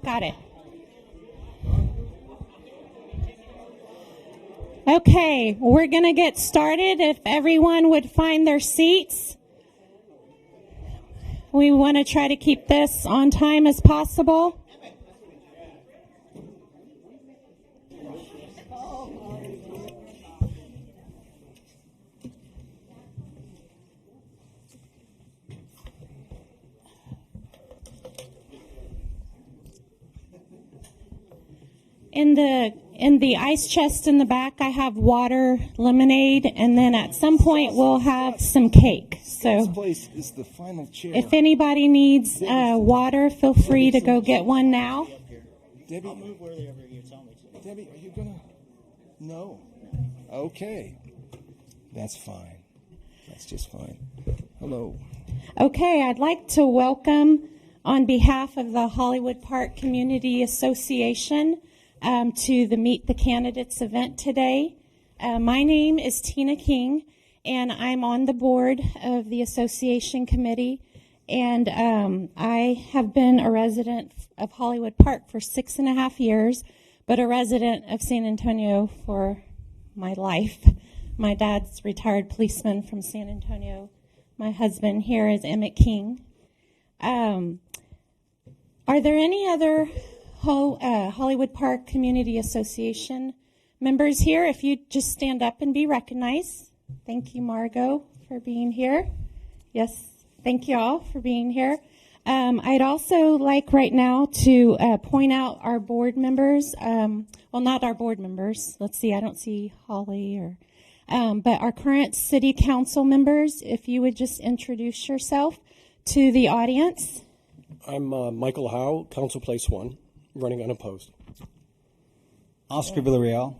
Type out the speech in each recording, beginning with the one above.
got it. Okay, we're going to get started. If everyone would find their seats. We want to try to keep this on time as possible. In the ice chest in the back, I have water, lemonade, and then at some point we'll have some cake. So this place is the final chair. If anybody needs water, feel free to go get one now. Debbie, I'll move wherever you tell me to. Debbie, are you gonna? No. Okay. That's fine. That's just fine. Hello. Okay, I'd like to welcome, on behalf of the Hollywood Park Community Association, to the Meet the Candidates event today. My name is Tina King, and I'm on the board of the association committee, and I have been a resident of Hollywood Park for 6.5 years, but a resident of San Antonio for my life. My dad's retired policeman from San Antonio. My husband here is Emmett King. Are there any other Hollywood Park Community Association members here? If you just stand up and be recognized. Thank you, Margot, for being here. Yes, thank you all for being here. I'd also like right now to point out our board members. Well, not our board members. Let's see, I don't see Holly or, but our current city council members, if you would just introduce yourself to the audience. I'm Michael Howe, Council Place 1, running unopposed. Oscar Villarreal,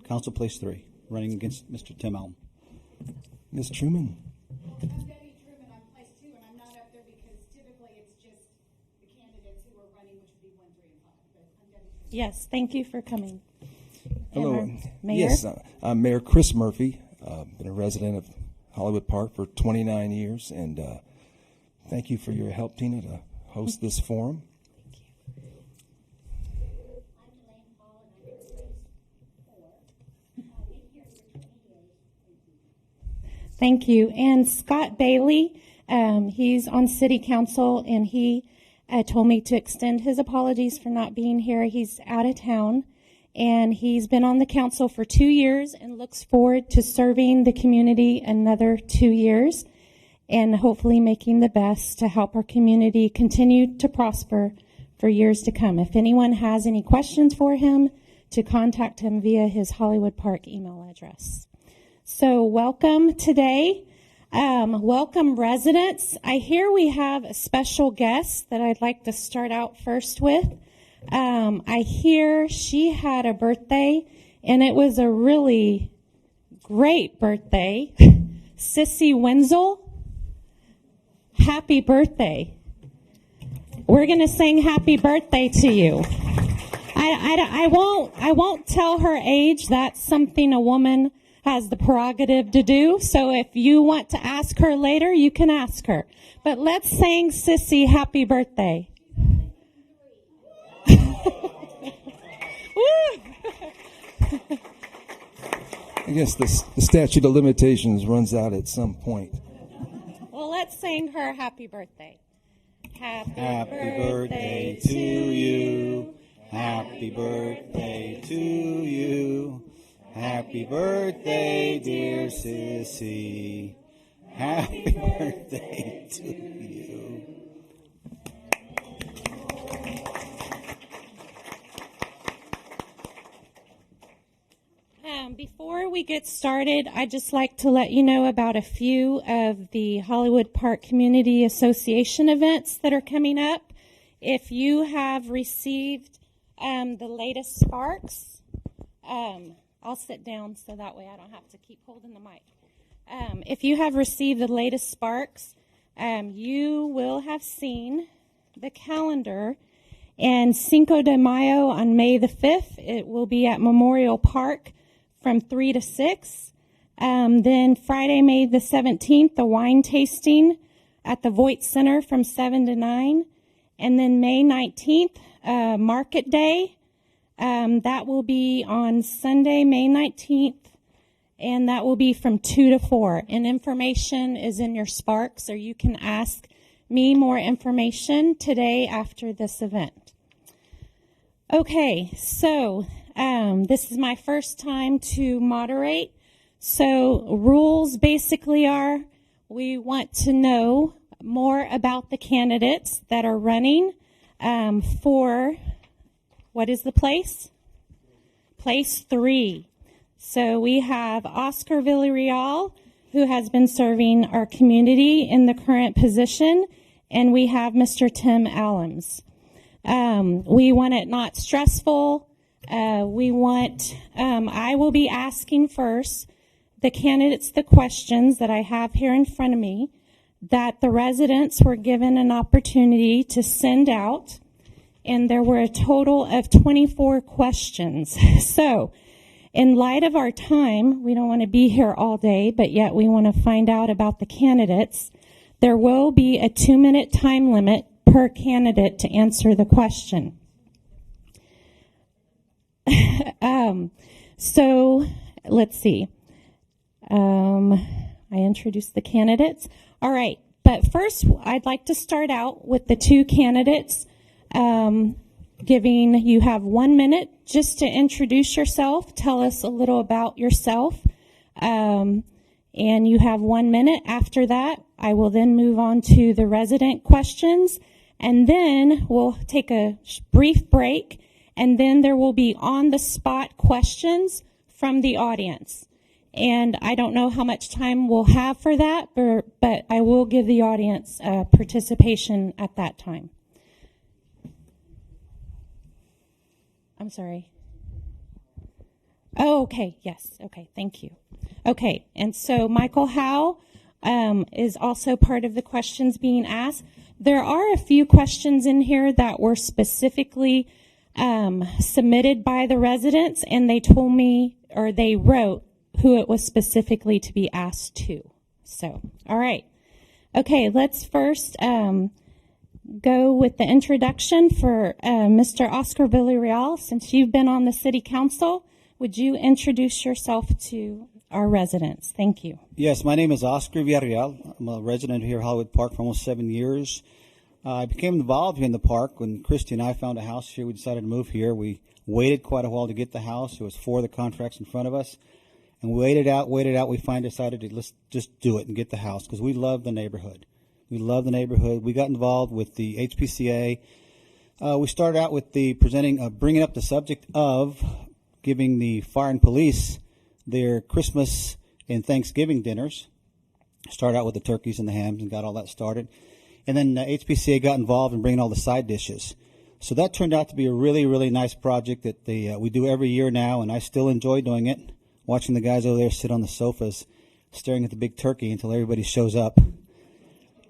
Council Place 3, running against Mr. Tim Elm. Ms. Truman. I'm Debbie Truman. I'm Place 2, and I'm not up there because typically it's just the candidates who are running, which would be 1, 3, and 5. But I'm Debbie Truman. Yes, thank you for coming. Hello. And Mayor? Yes, I'm Mayor Chris Murphy. Been a resident of Hollywood Park for 29 years, and thank you for your help, Tina, to host this forum. Thank you. And Scott Bailey, he's on City Council, and he told me to extend his apologies for not being here. He's out of town, and he's been on the council for 2 years and looks forward to serving the community another 2 years and hopefully making the best to help our community continue to prosper for years to come. If anyone has any questions for him, to contact him via his Hollywood Park email address. So welcome today. Welcome residents. I hear we have a special guest that I'd like to start out first with. I hear she had a birthday, and it was a really great birthday. Sissy Wenzel, happy birthday. We're going to sing happy birthday to you. I won't tell her age. That's something a woman has the prerogative to do. So if you want to ask her later, you can ask her. But let's sing Sissy happy birthday. I guess the statute of limitations runs out at some point. Well, let's sing her happy birthday. Happy birthday to you. Happy birthday to you. Happy birthday, dear Sissy. Happy birthday to you. Before we get started, I'd just like to let you know about a few of the Hollywood Park Community Association events that are coming up. If you have received the latest Sparks, I'll sit down so that way I don't have to keep holding the mic. If you have received the latest Sparks, you will have seen the calendar. And Cinco de Mayo on May the 5th, it will be at Memorial Park from 3 to 6. Then Friday, May the 17th, the wine tasting at the Voight Center from 7 to 9. And then May 19th, Market Day. That will be on Sunday, May 19th, and that will be from 2 to 4. And information is in your Sparks, or you can ask me more information today after this event. Okay, so this is my first time to moderate. So rules basically are we want to know more about the candidates that are running for, what is the place? Place 3. So we have Oscar Villarreal, who has been serving our community in the current position, and we have Mr. Tim Allums. We want it not stressful. I will be asking first the candidates the questions that I have here in front of me that the residents were given an opportunity to send out, and there were a total of 24 questions. So, in light of our time, we don't want to be here all day, but yet we want to find out about the candidates. There will be a 2-minute time limit per candidate to answer the question. So, let's see. I introduced the candidates. All right, but first I'd like to start out with the 2 candidates, you have 1 minute just to introduce yourself, tell us a little about yourself, and you have 1 minute. After that, I will then move on to the resident questions, and then we'll take a brief break, and then there will be on-the-spot questions from the audience. And I don't know how much time we'll have for that, but I will give the audience participation at that time. I'm sorry. Oh, okay. Yes. Okay. Thank you. Okay. And so Michael Howe is also part of the questions being asked. There are a few questions in here that were specifically submitted by the residents, and they told me, or they wrote, who it was specifically to be asked to. So, all right. Okay, let's first go with the introduction for Mr. Oscar Villarreal. Since you've been on the city council, would you introduce yourself to our residents? Thank you. Yes, my name is Oscar Villarreal. I'm a resident here at Hollywood Park for almost 7 years. I became involved in the park when Christy and I found a house here. We decided to move here. We waited quite a while to get the house. It was 4 of the contracts in front of us. And we waited out. We finally decided to let's just do it and get the house because we love the neighborhood. We love the neighborhood. We got involved with the HPCA. We started out with bringing up the subject of giving the fire and police their Christmas and Thanksgiving dinners. Started out with the turkeys and the hams and got all that started. And then HPCA got involved in bringing all the side dishes. So that turned out to be a really, really nice project that we do every year now, and I still enjoy doing it. Watching the guys over there sit on the sofas, staring at the big turkey until everybody shows up.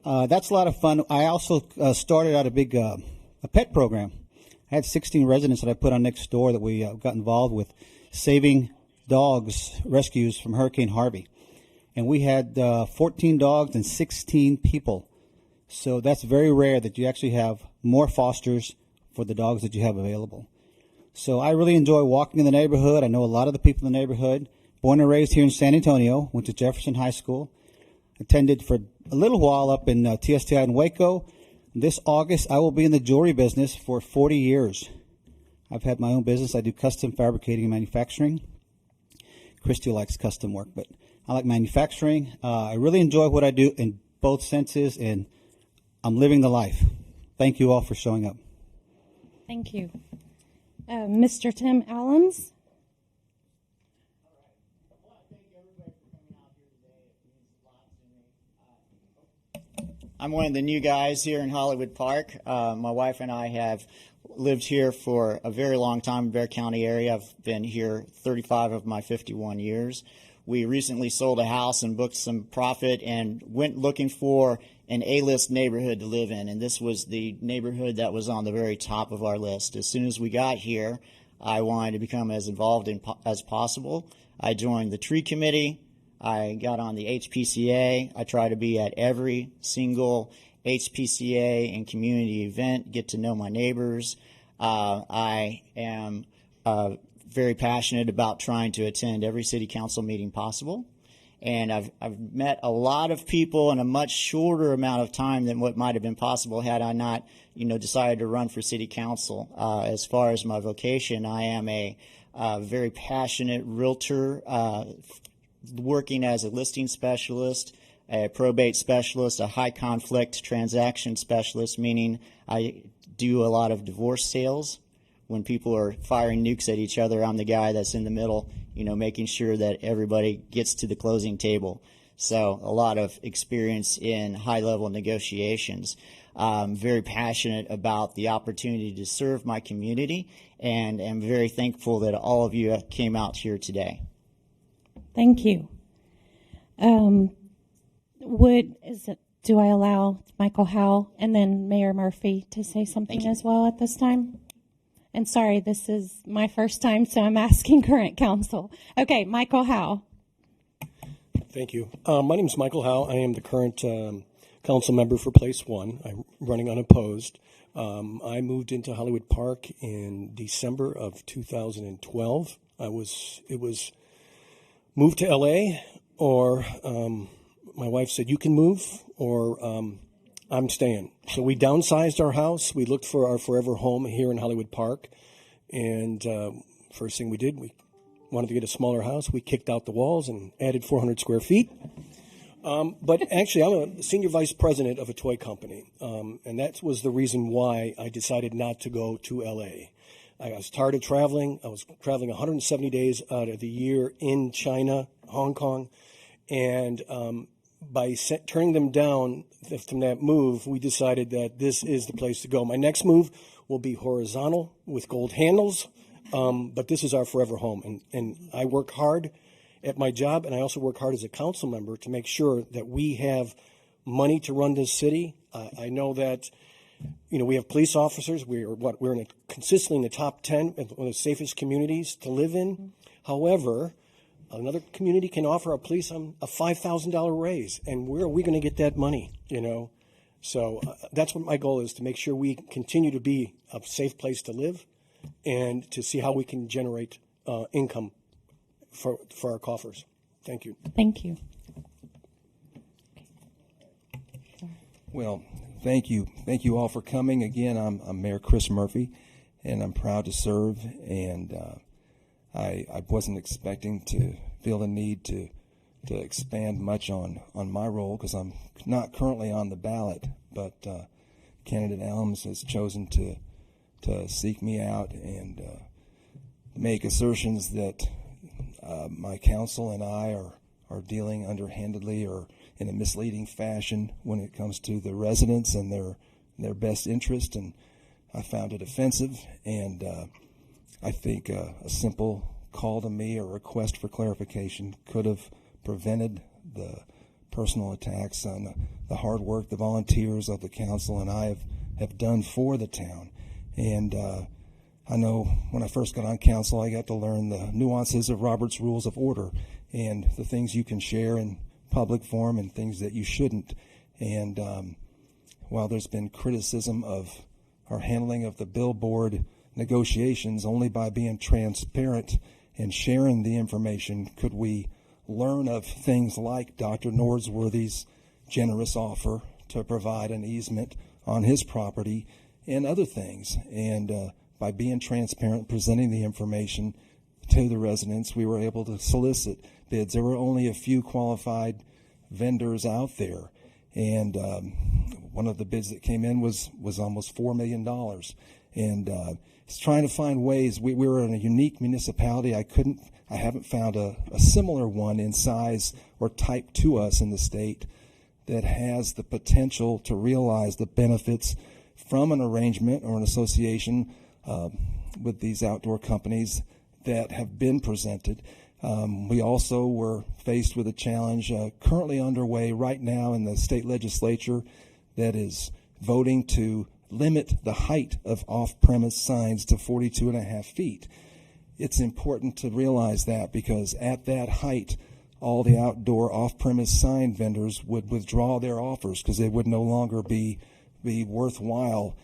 That's a lot of fun. I also started out a pet program. I had 16 residents that I put on next door that we got involved with saving dogs rescues from Hurricane Harvey. And we had 14 dogs and 16 people. So that's very rare that you actually have more fosters for the dogs that you have available. So I really enjoy walking in the neighborhood. I know a lot of the people in the neighborhood. Born and raised here in San Antonio, went to Jefferson High School. Attended for a little while up in TSTI in Waco. This August, I will be in the jewelry business for 40 years. I've had my own business. I do custom fabricating and manufacturing. Christy likes custom work, but I like manufacturing. I really enjoy what I do in both senses, and I'm living the life. Thank you all for showing up. Thank you. Mr. Tim Allums. I'm one of the new guys here in Hollywood Park. My wife and I have lived here for a very long time in Bexar County area. I've been here 35 of my 51 years. We recently sold a house and booked some profit and went looking for an A-list neighborhood to live in, and this was the neighborhood that was on the very top of our list. As soon as we got here, I wanted to become as involved as possible. I joined the tree committee. I got on the HPCA. I try to be at every single HPCA and community event, get to know my neighbors. I am very passionate about trying to attend every city council meeting possible. And I've met a lot of people in a much shorter amount of time than what might have been possible had I not, decided to run for city council. As far as my vocation, I am a very passionate realtor, working as a listing specialist, a probate specialist, a high conflict transaction specialist, meaning I do a lot of divorce sales. When people are firing nukes at each other, I'm the guy that's in the middle, making sure that everybody gets to the closing table. So a lot of experience in high-level negotiations. I'm very passionate about the opportunity to serve my community, and am very thankful that all of you came out here today. Thank you. Do I allow Michael Howe and then Mayor Murphy to say something as well at this time? And sorry, this is my first time, so I'm asking current council. Okay, Michael Howe. Thank you. My name is Michael Howe. I am the current council member for Place 1. I'm running unopposed. I moved into Hollywood Park in December of 2012. It was move to LA, or my wife said, you can move, or I'm staying. So we downsized our house. We looked for our forever home here in Hollywood Park. And first thing we did, we wanted to get a smaller house. We kicked out the walls and added 400 square feet. But actually, I'm a senior vice president of a toy company. And that was the reason why I decided not to go to LA. I was tired of traveling. I was traveling 170 days out of the year in China, Hong Kong. And by turning them down from that move, we decided that this is the place to go. My next move will be horizontal with gold handles, but this is our forever home. And I work hard at my job, and I also work hard as a council member to make sure that we have money to run this city. I know that, we have police officers. We're consistently in the top 10 of one of the safest communities to live in. However, another community can offer a police a $5,000 raise, and where are we going to get that money? So that's what my goal is, to make sure we continue to be a safe place to live, and to see how we can generate income for our coffers. Thank you. Thank you. Well, thank you. Thank you all for coming. Again, I'm Mayor Chris Murphy, and I'm proud to serve. And I wasn't expecting to feel the need to expand much on my role, because I'm not currently on the ballot, but candidate Elms has chosen to seek me out and make assertions that my council and I are dealing underhandedly or in a misleading fashion when it comes to the residents and their best interest. And I found it offensive, and I think a simple call to me or request for clarification could have prevented the personal attacks on the hard work the volunteers of the council and I have done for the town. And I know when I first got on council, I got to learn the nuances of Robert's Rules of Order and the things you can share in public forum and things that you shouldn't. And while there's been criticism of our handling of the billboard negotiations, only by being transparent and sharing the information could we learn of things like Dr. Nordsworthy's generous offer to provide an easement on his property and other things. And by being transparent, presenting the information to the residents, we were able to solicit bids. There were only a few qualified vendors out there, and one of the bids that came in was almost $4 million. And it's trying to find ways. We were in a unique municipality. I haven't found a similar one in size or type to us in the state that has the potential to realize the benefits from an arrangement or an association with these outdoor companies that have been presented. We also were faced with a challenge currently underway right now in the state legislature that is voting to limit the height of off-premise signs to 42.5 feet. It's important to realize that, because at that height, all the outdoor off-premise sign vendors would withdraw their offers because they would no longer be worthwhile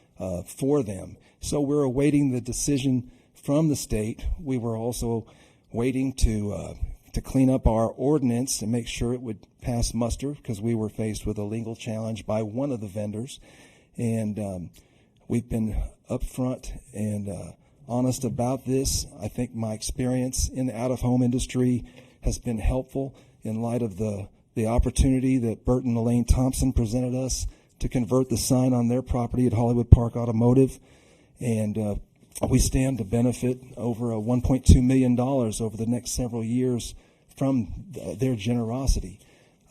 for them. So we're awaiting the decision from the state. We were also waiting to clean up our ordinance and make sure it would pass muster because we were faced with a legal challenge by one of the vendors. And we've been upfront and honest about this. I think my experience in the out-of-home industry has been helpful in light of the opportunity that Burt and Elaine Thompson presented us to convert the sign on their property at Hollywood Park Automotive. And we stand to benefit over $1.2 million over the next several years from their generosity.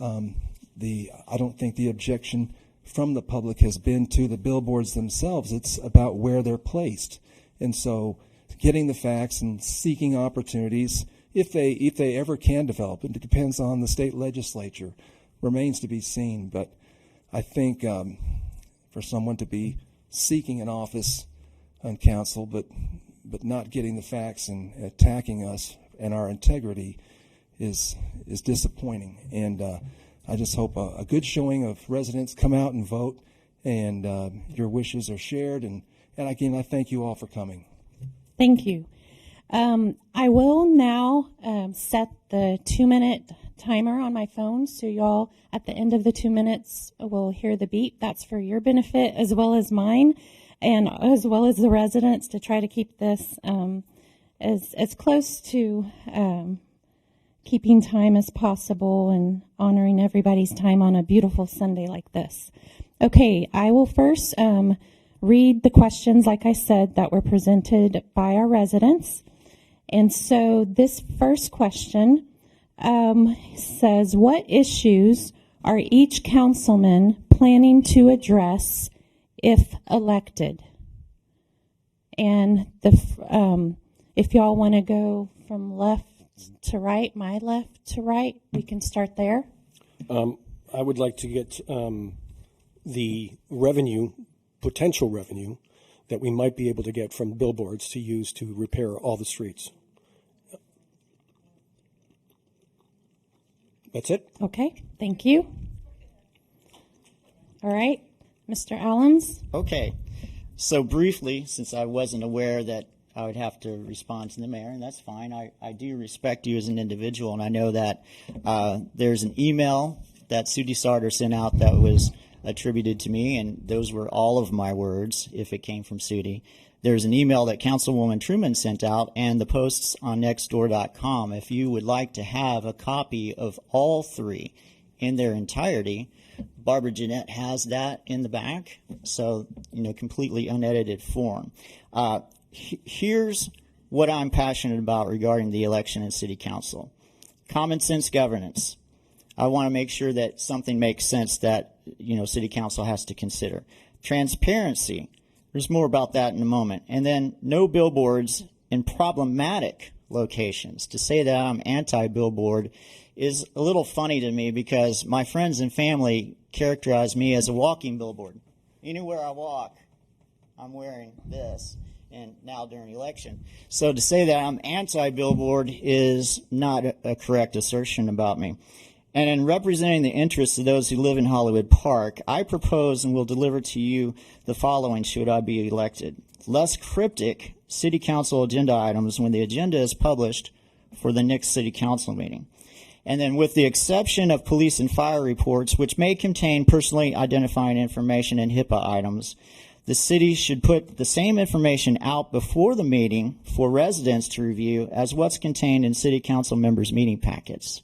I don't think the objection from the public has been to the billboards themselves. It's about where they're placed. And so getting the facts and seeking opportunities, if they ever can develop, and it depends on the state legislature, remains to be seen. But I think for someone to be seeking an office on council but not getting the facts and attacking us and our integrity is disappointing. And I just hope a good showing of residents come out and vote, and your wishes are shared. And again, I thank you all for coming. Thank you. I will now set the 2-minute timer on my phone, so y'all at the end of the 2 minutes will hear the beep. That's for your benefit as well as mine, and as well as the residents, to try to keep this as close to keeping time as possible and honoring everybody's time on a beautiful Sunday like this. Okay, I will first read the questions, like I said, that were presented by our residents. And so this first question says, what issues are each councilman planning to address if elected? And if y'all want to go from left to right, my left to right, we can start there. I would like to get the potential revenue that we might be able to get from billboards to use to repair all the streets. That's it. Okay, thank you. All right, Mr. Allens. Okay. So briefly, since I wasn't aware that I would have to respond to the mayor, and that's fine. I do respect you as an individual, and I know that there's an email that Sudi Sarter sent out that was attributed to me, and those were all of my words if it came from Sudi. There's an email that Councilwoman Truman sent out, and the posts on nextdoor.com. If you would like to have a copy of all three in their entirety, Barbara Jeanette has that in the back, so, completely unedited form. Here's what I'm passionate about regarding the election and city council. Common sense governance. I want to make sure that something makes sense that, city council has to consider. Transparency. There's more about that in a moment. And then no billboards in problematic locations. To say that I'm anti-billboard is a little funny to me because my friends and family characterize me as a walking billboard. Anywhere I walk, I'm wearing this, and now during election. So to say that I'm anti-billboard is not a correct assertion about me. And in representing the interests of those who live in Hollywood Park, I propose and will deliver to you the following should I be elected. Less cryptic city council agenda items when the agenda is published for the next city council meeting. And then with the exception of police and fire reports, which may contain personally identifying information and HIPAA items, the city should put the same information out before the meeting for residents to review as what's contained in city council members' meeting packets.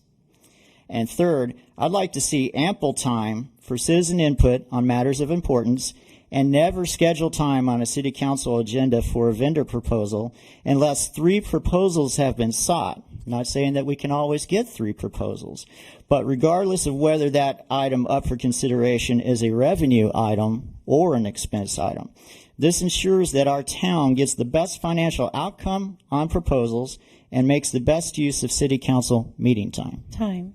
And third, I'd like to see ample time for citizen input on matters of importance and never schedule time on a city council agenda for a vendor proposal unless 3 proposals have been sought. I'm not saying that we can always get 3 proposals, but regardless of whether that item up for consideration is a revenue item or an expense item. This ensures that our town gets the best financial outcome on proposals and makes the best use of city council meeting time. Time.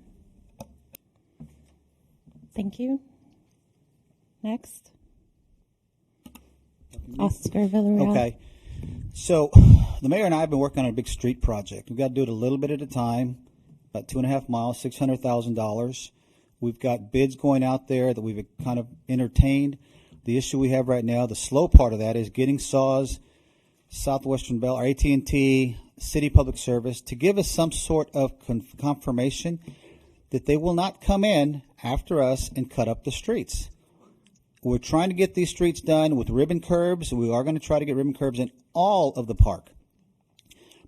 Thank you. Next. Oscar Villarreal. Okay. So the mayor and I have been working on a big street project. We've got to do it a little bit at a time. about 2.5 miles, $600,000. We've got bids going out there that we've kind of entertained. The issue we have right now, the slow part of that, is getting SAWS, Southwestern Bell, or AT&T, City Public Service, to give us some sort of confirmation that they will not come in after us and cut up the streets. We're trying to get these streets done with ribbon curbs. We are going to try to get ribbon curbs in all of the park.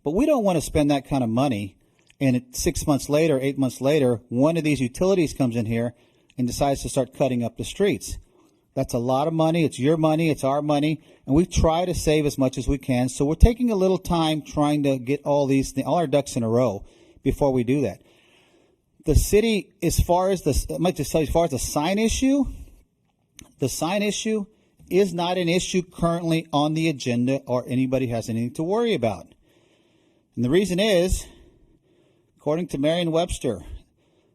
But we don't want to spend that kind of money, and 6 months later, 8 months later, one of these utilities comes in here and decides to start cutting up the streets. That's a lot of money. It's your money. It's our money. And we try to save as much as we can. So we're taking a little time trying to get all our ducks in a row before we do that. The city, as far as the sign issue, the sign issue is not an issue currently on the agenda or anybody has anything to worry about. And the reason is, according to Merriam-Webster,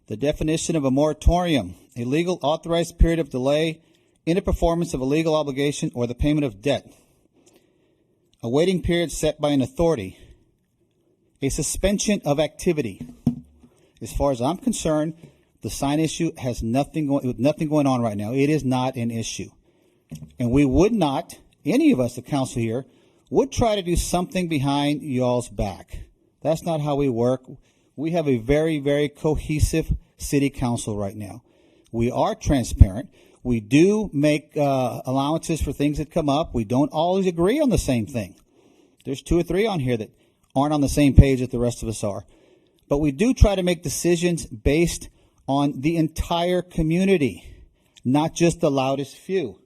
the definition of a moratorium, a legal authorized period of delay in the performance of a legal obligation or the payment of debt, a waiting period set by an authority, a suspension of activity. As far as I'm concerned, the sign issue has nothing going on right now. It is not an issue. And we would not, any of us, the council here, would try to do something behind y'all's back. That's not how we work. We have a very, very cohesive city council right now. We are transparent. We do make allowances for things that come up. We don't always agree on the same thing. There's 2 or 3 on here that aren't on the same page that the rest of us are. But we do try to make decisions based on the entire community, not just the loudest few.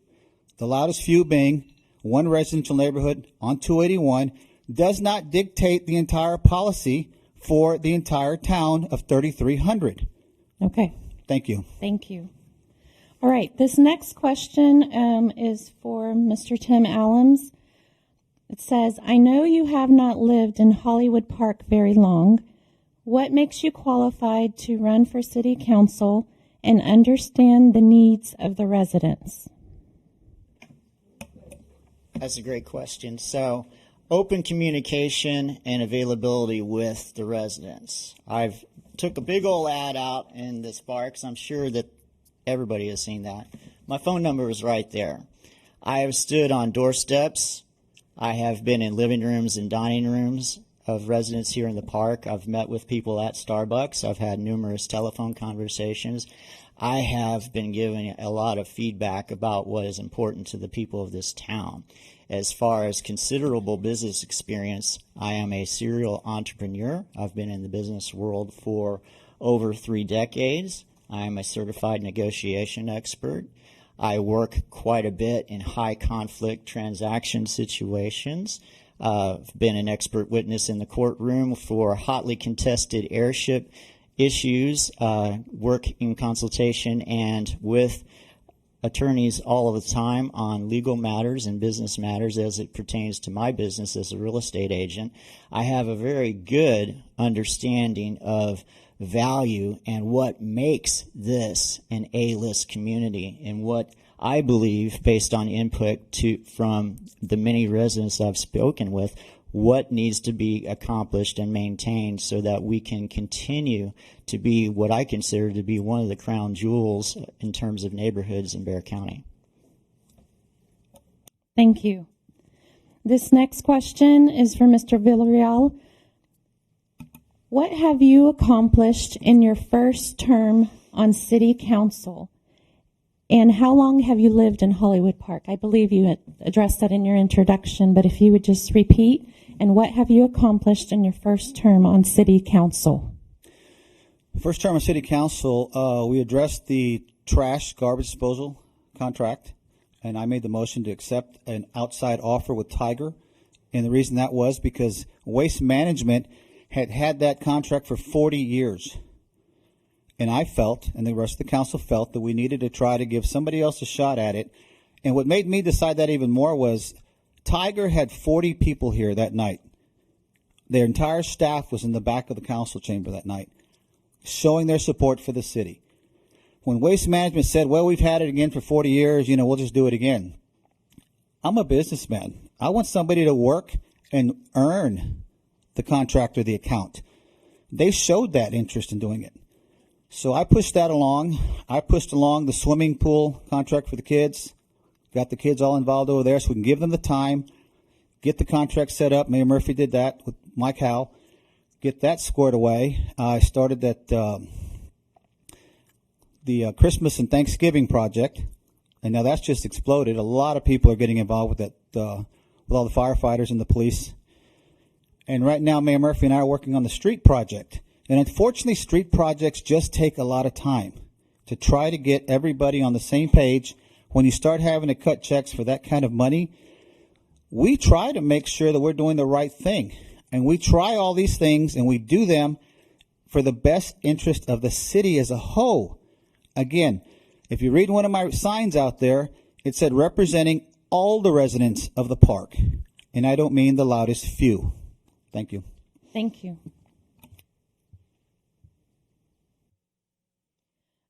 The loudest few being one residential neighborhood on 281 does not dictate the entire policy for the entire town of 3,300. Okay. Thank you. Thank you. All right. This next question is for Mr. Tim Allums. It says, I know you have not lived in Hollywood Park very long. What makes you qualified to run for city council and understand the needs of the residents? That's a great question. So, open communication and availability with the residents. I've took a big old ad out in the Sparks. I'm sure that everybody has seen that. My phone number is right there. I have stood on doorsteps. I have been in living rooms and dining rooms of residents here in the park. I've met with people at Starbucks. I've had numerous telephone conversations. I have been given a lot of feedback about what is important to the people of this town. As far as considerable business experience, I am a serial entrepreneur. I've been in the business world for over 3 decades. I am a certified negotiation expert. I work quite a bit in high conflict transaction situations. I've been an expert witness in the courtroom for hotly contested airship issues, work in consultation and with attorneys all of the time on legal matters and business matters as it pertains to my business as a real estate agent. I have a very good understanding of value and what makes this an A-list community and what I believe, based on input from the many residents I've spoken with, what needs to be accomplished and maintained so that we can continue to be what I consider to be one of the crown jewels in terms of neighborhoods in Bexar County. Thank you. This next question is for Mr. Villarreal. What have you accomplished in your first term on city council? And how long have you lived in Hollywood Park? I believe you had addressed that in your introduction, but if you would just repeat, and what have you accomplished in your first term on city council? First term on city council, we addressed the trash garbage disposal contract, and I made the motion to accept an outside offer with Tiger. And the reason that was because Waste Management had that contract for 40 years. And I felt, and the rest of the council felt, that we needed to try to give somebody else a shot at it. And what made me decide that even more was Tiger had 40 people here that night. Their entire staff was in the back of the council chamber that night, showing their support for the city. When Waste Management said, well, we've had it again for 40 years, we'll just do it again. I'm a businessman. I want somebody to work and earn the contract or the account. they showed that interest in doing it. So I pushed that along. I pushed along the swimming pool contract for the kids, got the kids all involved over there so we can give them the time, get the contract set up. Mayor Murphy did that with Mike Howe, get that squared away. I started that the Christmas and Thanksgiving project, and now that's just exploded. A lot of people are getting involved with that, with all the firefighters and the police. And right now, Mayor Murphy and I are working on the street project. And unfortunately, street projects just take a lot of time to try to get everybody on the same page. When you start having to cut checks for that kind of money, we try to make sure that we're doing the right thing. And we try all these things, and we do them for the best interest of the city as a whole. Again, if you read one of my signs out there, it said representing all the residents of the park. And I don't mean the loudest few. Thank you. Thank you.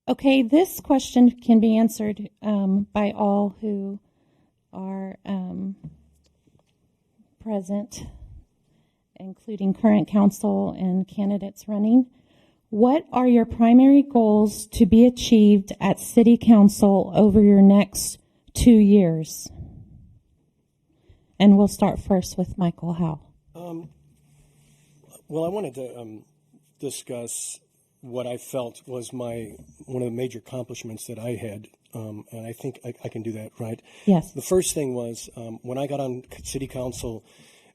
Okay, this question can be answered by all who are present, including current council and candidates running. What are your primary goals to be achieved at City Council over your next 2 years? And we'll start first with Michael Howe. Well, I wanted to discuss what I felt was one of the major accomplishments that I had, and I think I can do that, right? Yes. The first thing was when I got on City Council,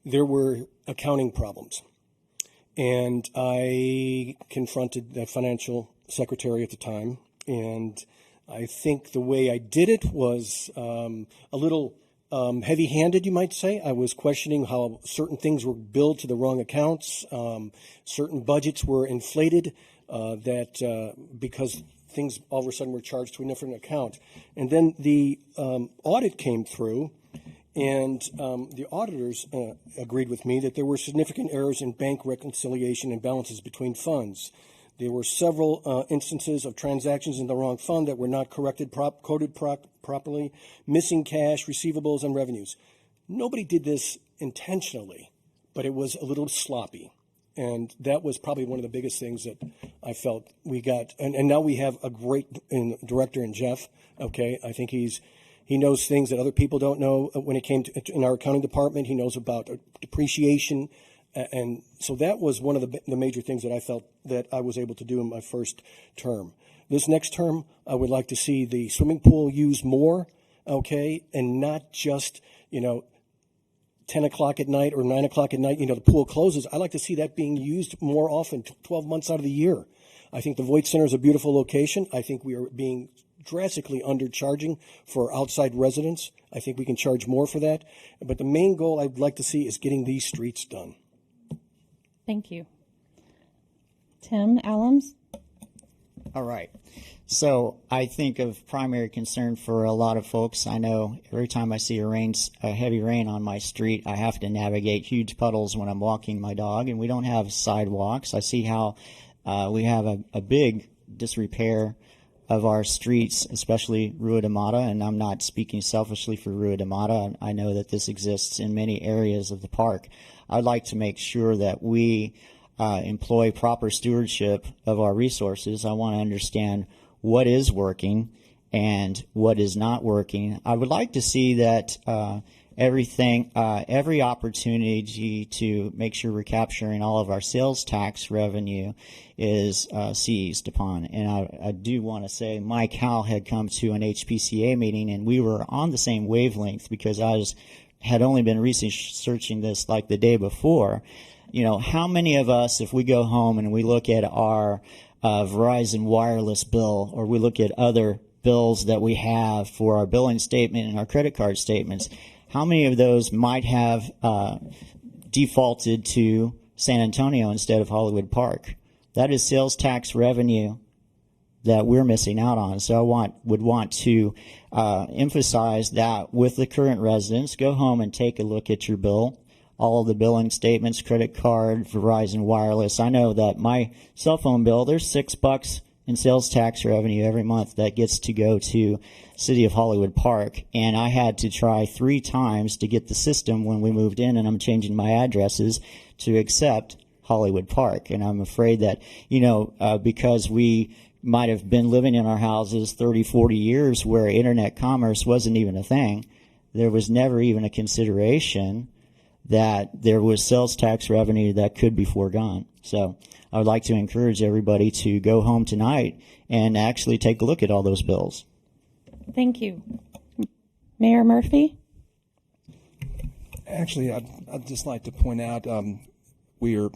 there were accounting problems. And I confronted the financial secretary at the time, and I think the way I did it was a little heavy-handed, you might say. I was questioning how certain things were billed to the wrong accounts. Certain budgets were inflated because things all of a sudden were charged to a different account. And then the audit came through, and the auditors agreed with me that there were significant errors in bank reconciliation and balances between funds. There were several instances of transactions in the wrong fund that were not coded properly, missing cash, receivables, and revenues. Nobody did this intentionally, but it was a little sloppy. And that was probably one of the biggest things that I felt we got. And now we have a great director in Jeff. Okay, I think he knows things that other people don't know. When it came to in our accounting department, he knows about depreciation. And so that was one of the major things that I felt that I was able to do in my first term. This next term, I would like to see the swimming pool used more, okay, and not just, 10 o'clock at night or 9 o'clock at night, the pool closes. I like to see that being used more often, 12 months out of the year. I think the Voight Center is a beautiful location. I think we are being drastically undercharging for outside residents. I think we can charge more for that. But the main goal I'd like to see is getting these streets done. Thank you. Tim Allums? All right. So I think of primary concern for a lot of folks. I know every time I see a heavy rain on my street, I have to navigate huge puddles when I'm walking my dog, and we don't have sidewalks. I see how we have a big disrepair of our streets, especially Rua de Mata, and I'm not speaking selfishly for Rua de Mata. I know that this exists in many areas of the park. I'd like to make sure that we employ proper stewardship of our resources. I want to understand what is working and what is not working. I would like to see that every opportunity to make sure we're capturing all of our sales tax revenue is seized upon. And I do want to say Mike Howe had come to an HPCA meeting, and we were on the same wavelength because I had only been researching this like the day before. How many of us, if we go home and we look at our Verizon wireless bill, or we look at other bills that we have for our billing statement and our credit card statements, how many of those might have defaulted to San Antonio instead of Hollywood Park? That is sales tax revenue that we're missing out on. So I would want to emphasize that with the current residents. Go home and take a look at your bill, all of the billing statements, credit card, Verizon Wireless. I know that my cell phone bill, there's $6 in sales tax revenue every month that gets to go to City of Hollywood Park. And I had to try 3 times to get the system when we moved in, and I'm changing my addresses to accept Hollywood Park. And I'm afraid that, because we might have been living in our houses 30, 40 years where internet commerce wasn't even a thing, there was never even a consideration that there was sales tax revenue that could be foregone. So I would like to encourage everybody to go home tonight and actually take a look at all those bills. Thank you. Mayor Murphy? Actually, I'd just like to point out we are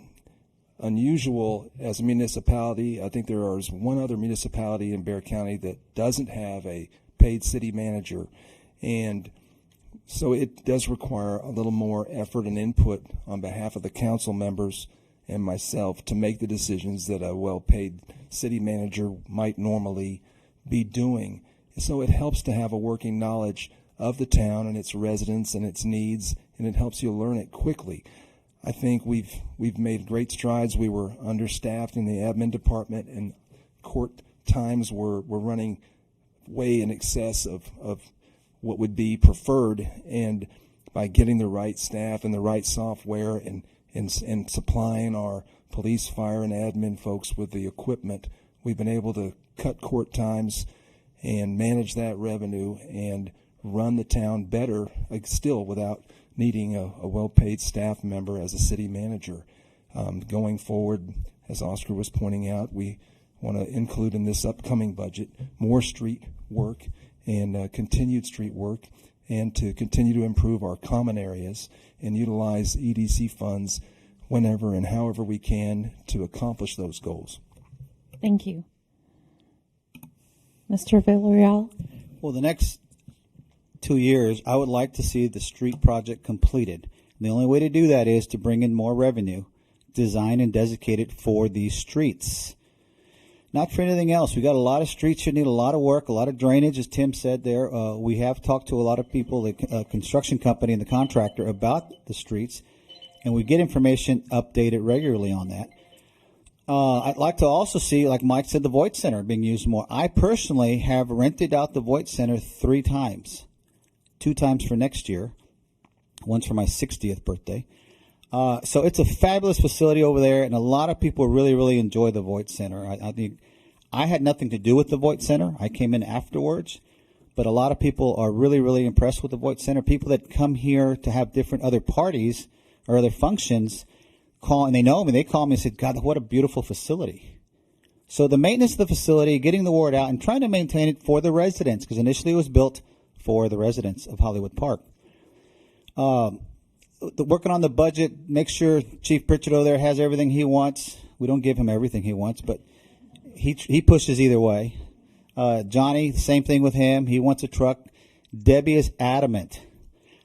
unusual as a municipality. I think there is one other municipality in Bexar County that doesn't have a paid city manager, and so it does require a little more effort and input on behalf of the council members and myself to make the decisions that a well-paid city manager might normally be doing. So it helps to have a working knowledge of the town and its residents and its needs, and it helps you learn it quickly. I think we've made great strides. We were understaffed in the admin department, and court times were running way in excess of what would be preferred. And by getting the right staff and the right software and supplying our police, fire, and admin folks with the equipment, we've been able to cut court times and manage that revenue and run the town better, like still without needing a well-paid staff member as a city manager. Going forward, as Oscar was pointing out, we want to include in this upcoming budget more street work and continued street work, and to continue to improve our common areas and utilize EDC funds whenever and however we can to accomplish those goals. Thank you. Mr. Villarreal? Well, the next 2 years, I would like to see the street project completed. And the only way to do that is to bring in more revenue, design and designate it for these streets. Not for anything else. We got a lot of streets that need a lot of work, a lot of drainage, as Tim said there. We have talked to a lot of people, the construction company and the contractor, about the streets, and we get information updated regularly on that. I'd like to also see, like Mike said, the Voight Center being used more. I personally have rented out the Voight Center 3 times, 2 times for next year, once for my 60th birthday. So it's a fabulous facility over there, and a lot of people really, really enjoy the Voight Center. I think I had nothing to do with the Voight Center. I came in afterwards, but a lot of people are really, really impressed with the Voight Center. People that come here to have different other parties or other functions call, and they know me, they call me and say, God, what a beautiful facility. So the maintenance of the facility, getting the word out, and trying to maintain it for the residents, because initially it was built for the residents of Hollywood Park. Working on the budget, make sure Chief Pritchard over there has everything he wants. We don't give him everything he wants, but he pushes either way. Johnny, same thing with him. He wants a truck. Debbie is adamant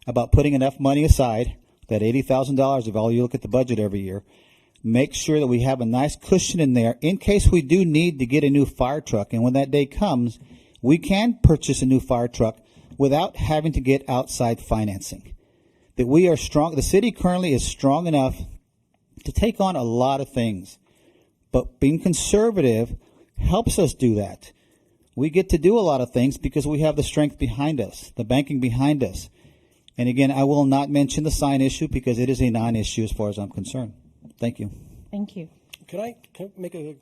about putting enough money aside, that $80,000, if all you look at the budget every year, make sure that we have a nice cushion in there in case we do need to get a new fire truck. And when that day comes, we can purchase a new fire truck without having to get outside financing. That we are strong. The city currently is strong enough to take on a lot of things, but being conservative helps us do that. We get to do a lot of things because we have the strength behind us, the banking behind us. And again, I will not mention the sign issue because it is a non-issue as far as I'm concerned. Thank you. Thank you. Can I make a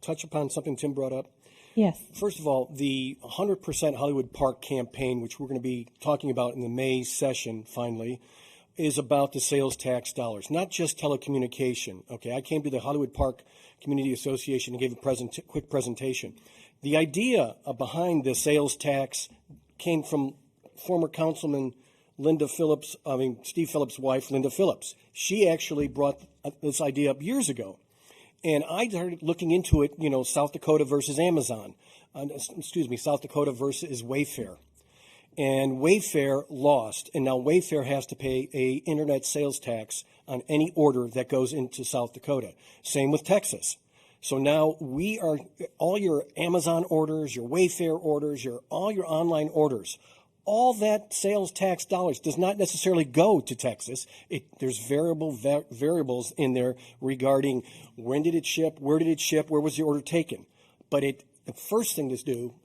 touch upon something Tim brought up? Yes. First of all, the 100% Hollywood Park campaign, which we're going to be talking about in the May session finally, is about the sales tax dollars, not just telecommunication. Okay, I came to the Hollywood Park Community Association and gave a quick presentation. The idea behind the sales tax came from former Councilman Steve Phillips' wife, Linda Phillips. She actually brought this idea up years ago. And I started looking into it, South Dakota versus Amazon. South Dakota versus Wayfair. And Wayfair lost, and now Wayfair has to pay a internet sales tax on any order that goes into South Dakota. Same with Texas. So now all your Amazon orders, your Wayfair orders, all your online orders, all that sales tax dollars does not necessarily go to Texas. There's variables in there regarding when did it ship, where did it ship, where was the order taken. But the first thing to do,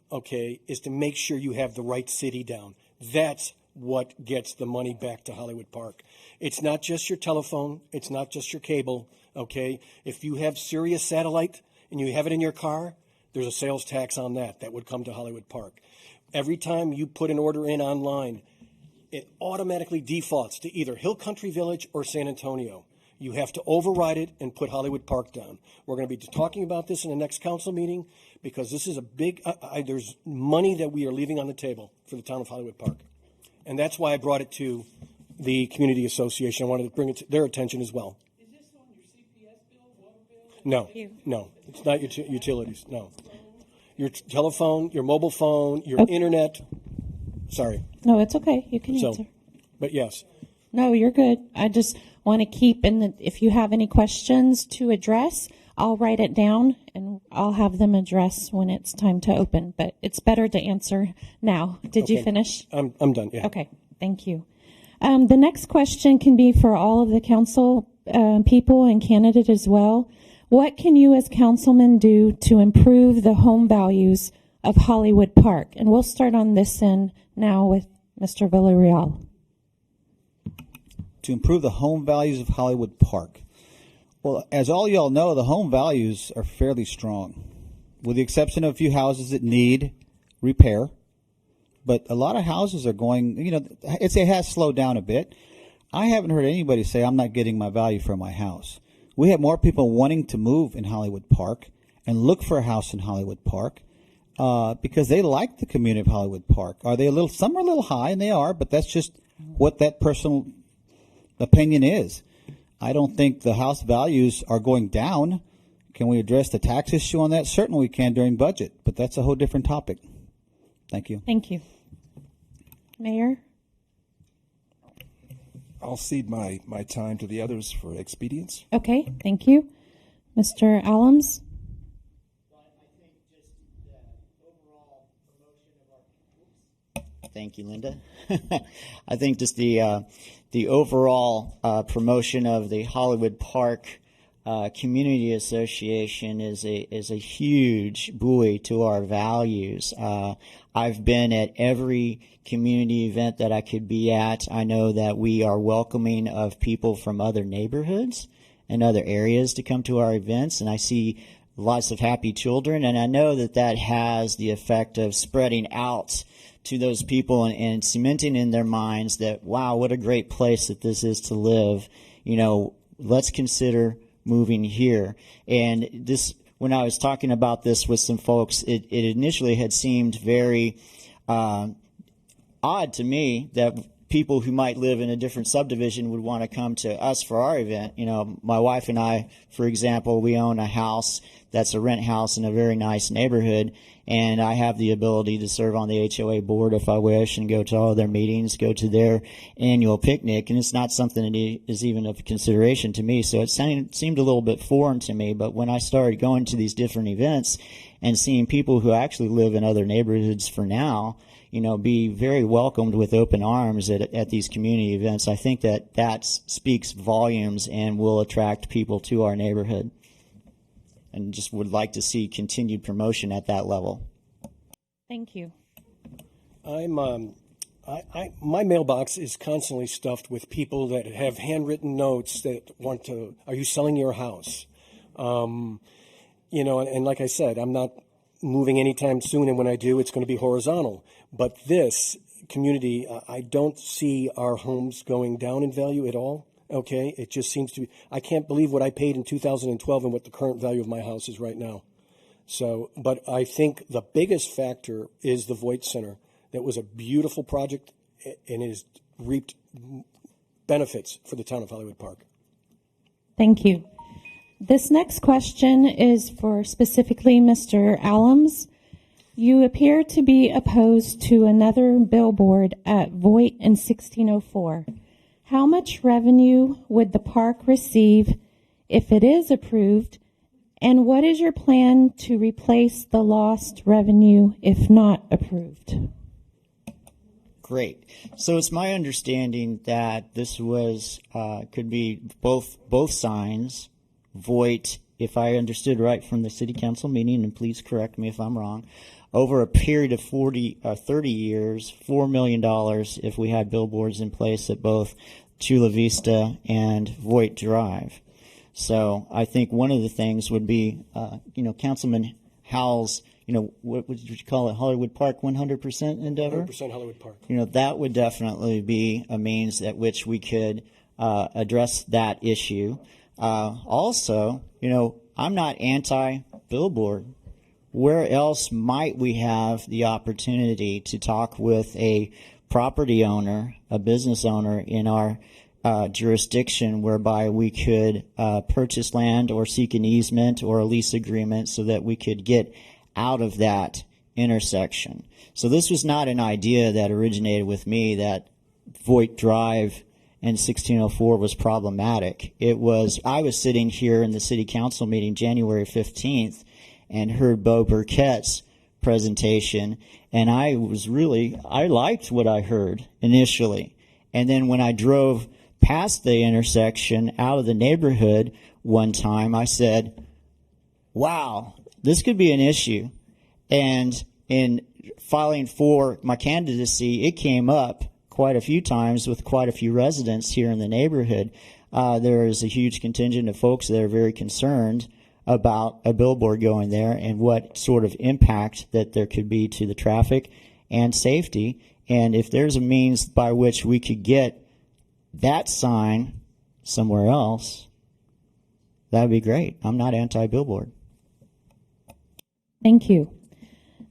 is to make sure you have the right city down. That's what gets the money back to Hollywood Park. It's not just your telephone. It's not just your cable, okay? If you have Sirius satellite and you have it in your car, there's a sales tax on that that would come to Hollywood Park. Every time you put an order in online, it automatically defaults to either Hill Country Village or San Antonio. You have to override it and put Hollywood Park down. We're going to be talking about this in the next council meeting because this is a big, there's money that we are leaving on the table for the town of Hollywood Park. And that's why I brought it to the Community Association. I wanted to bring it to their attention as well. Is this on your CPS bill, water bill? No, it's not utilities, no. Your telephone, your mobile phone, your internet. Sorry. No, it's okay. You can answer. But yes. No, you're good. I just want to keep if you have any questions to address, I'll write it down and I'll have them address when it's time to open. But it's better to answer now. Did you finish? I'm done, yeah. Okay, thank you. The next question can be for all of the council people and candidate as well. What can you as councilmen do to improve the home values of Hollywood Park? And we'll start on this end now with Mr. Villarreal. To improve the home values of Hollywood Park. Well, as all y'all know, the home values are fairly strong, with the exception of a few houses that need repair. But a lot of houses are going, it has slowed down a bit. I haven't heard anybody say, I'm not getting my value for my house. We have more people wanting to move in Hollywood Park and look for a house in Hollywood Park because they like the community of Hollywood Park. Some are a little high, and they are, but that's just what that personal opinion is. I don't think the house values are going down. Can we address the tax issue on that? Certainly we can during budget, but that's a whole different topic. Thank you. Thank you. Mayor? I'll cede my time to the others for expedience. Okay, thank you. Mr. Allums? Thank you, Linda. I think just the overall promotion of the Hollywood Park Community Association is a huge buoy to our values. I've been at every community event that I could be at. I know that we are welcoming of people from other neighborhoods and other areas to come to our events, and I see lots of happy children, and I know that has the effect of spreading out to those people and cementing in their minds that, wow, what a great place that this is to live. Let's consider moving here. And this, when I was talking about this with some folks, it initially had seemed very odd to me that people who might live in a different subdivision would want to come to us for our event. My wife and I, for example, we own a house that's a rent house in a very nice neighborhood, and I have the ability to serve on the HOA board if I wish and go to all their meetings, go to their annual picnic, and it's not something that is even of consideration to me. So it seemed a little bit foreign to me, but when I started going to these different events and seeing people who actually live in other neighborhoods for now, be very welcomed with open arms at these community events, I think that speaks volumes and will attract people to our neighborhood. And just would like to see continued promotion at that level. Thank you. My mailbox is constantly stuffed with people that have handwritten notes that want to, are you selling your house? And like I said, I'm not moving anytime soon, and when I do, it's going to be horizontal. But this community, I don't see our homes going down in value at all. Okay, it just seems to be, I can't believe what I paid in 2012 and what the current value of my house is right now. So, but I think the biggest factor is the Voight Center. That was a beautiful project, and it has reaped benefits for the town of Hollywood Park. Thank you. This next question is for specifically Mr. Allums. You appear to be opposed to another billboard at Voight in 1604. How much revenue would the park receive if it is approved, and what is your plan to replace the lost revenue if not approved? Great. So it's my understanding that this was could be both signs. Voight, if I understood right from the city council meeting, and please correct me if I'm wrong, over a period of 30 years, $4 million if we had billboards in place at both Chula Vista and Voigt Drive. So I think one of the things would be, Councilman Howell's, what would you call it, Hollywood Park 100% endeavor? 100% Hollywood Park. That would definitely be a means at which we could address that issue. Also, I'm not anti-billboard. Where else might we have the opportunity to talk with a property owner, a business owner in our jurisdiction whereby we could purchase land or seek an easement or a lease agreement so that we could get out of that intersection? So this was not an idea that originated with me that Voigt Drive and 1604 was problematic. I was sitting here in the city council meeting January 15th and heard Bo Burkett's presentation, and I liked what I heard initially. And then when I drove past the intersection out of the neighborhood one time, I said, wow, this could be an issue. And in filing for my candidacy, it came up quite a few times with quite a few residents here in the neighborhood. There is a huge contingent of folks that are very concerned about a billboard going there and what sort of impact that there could be to the traffic and safety. And if there's a means by which we could get that sign somewhere else, that would be great. I'm not anti-billboard. Thank you.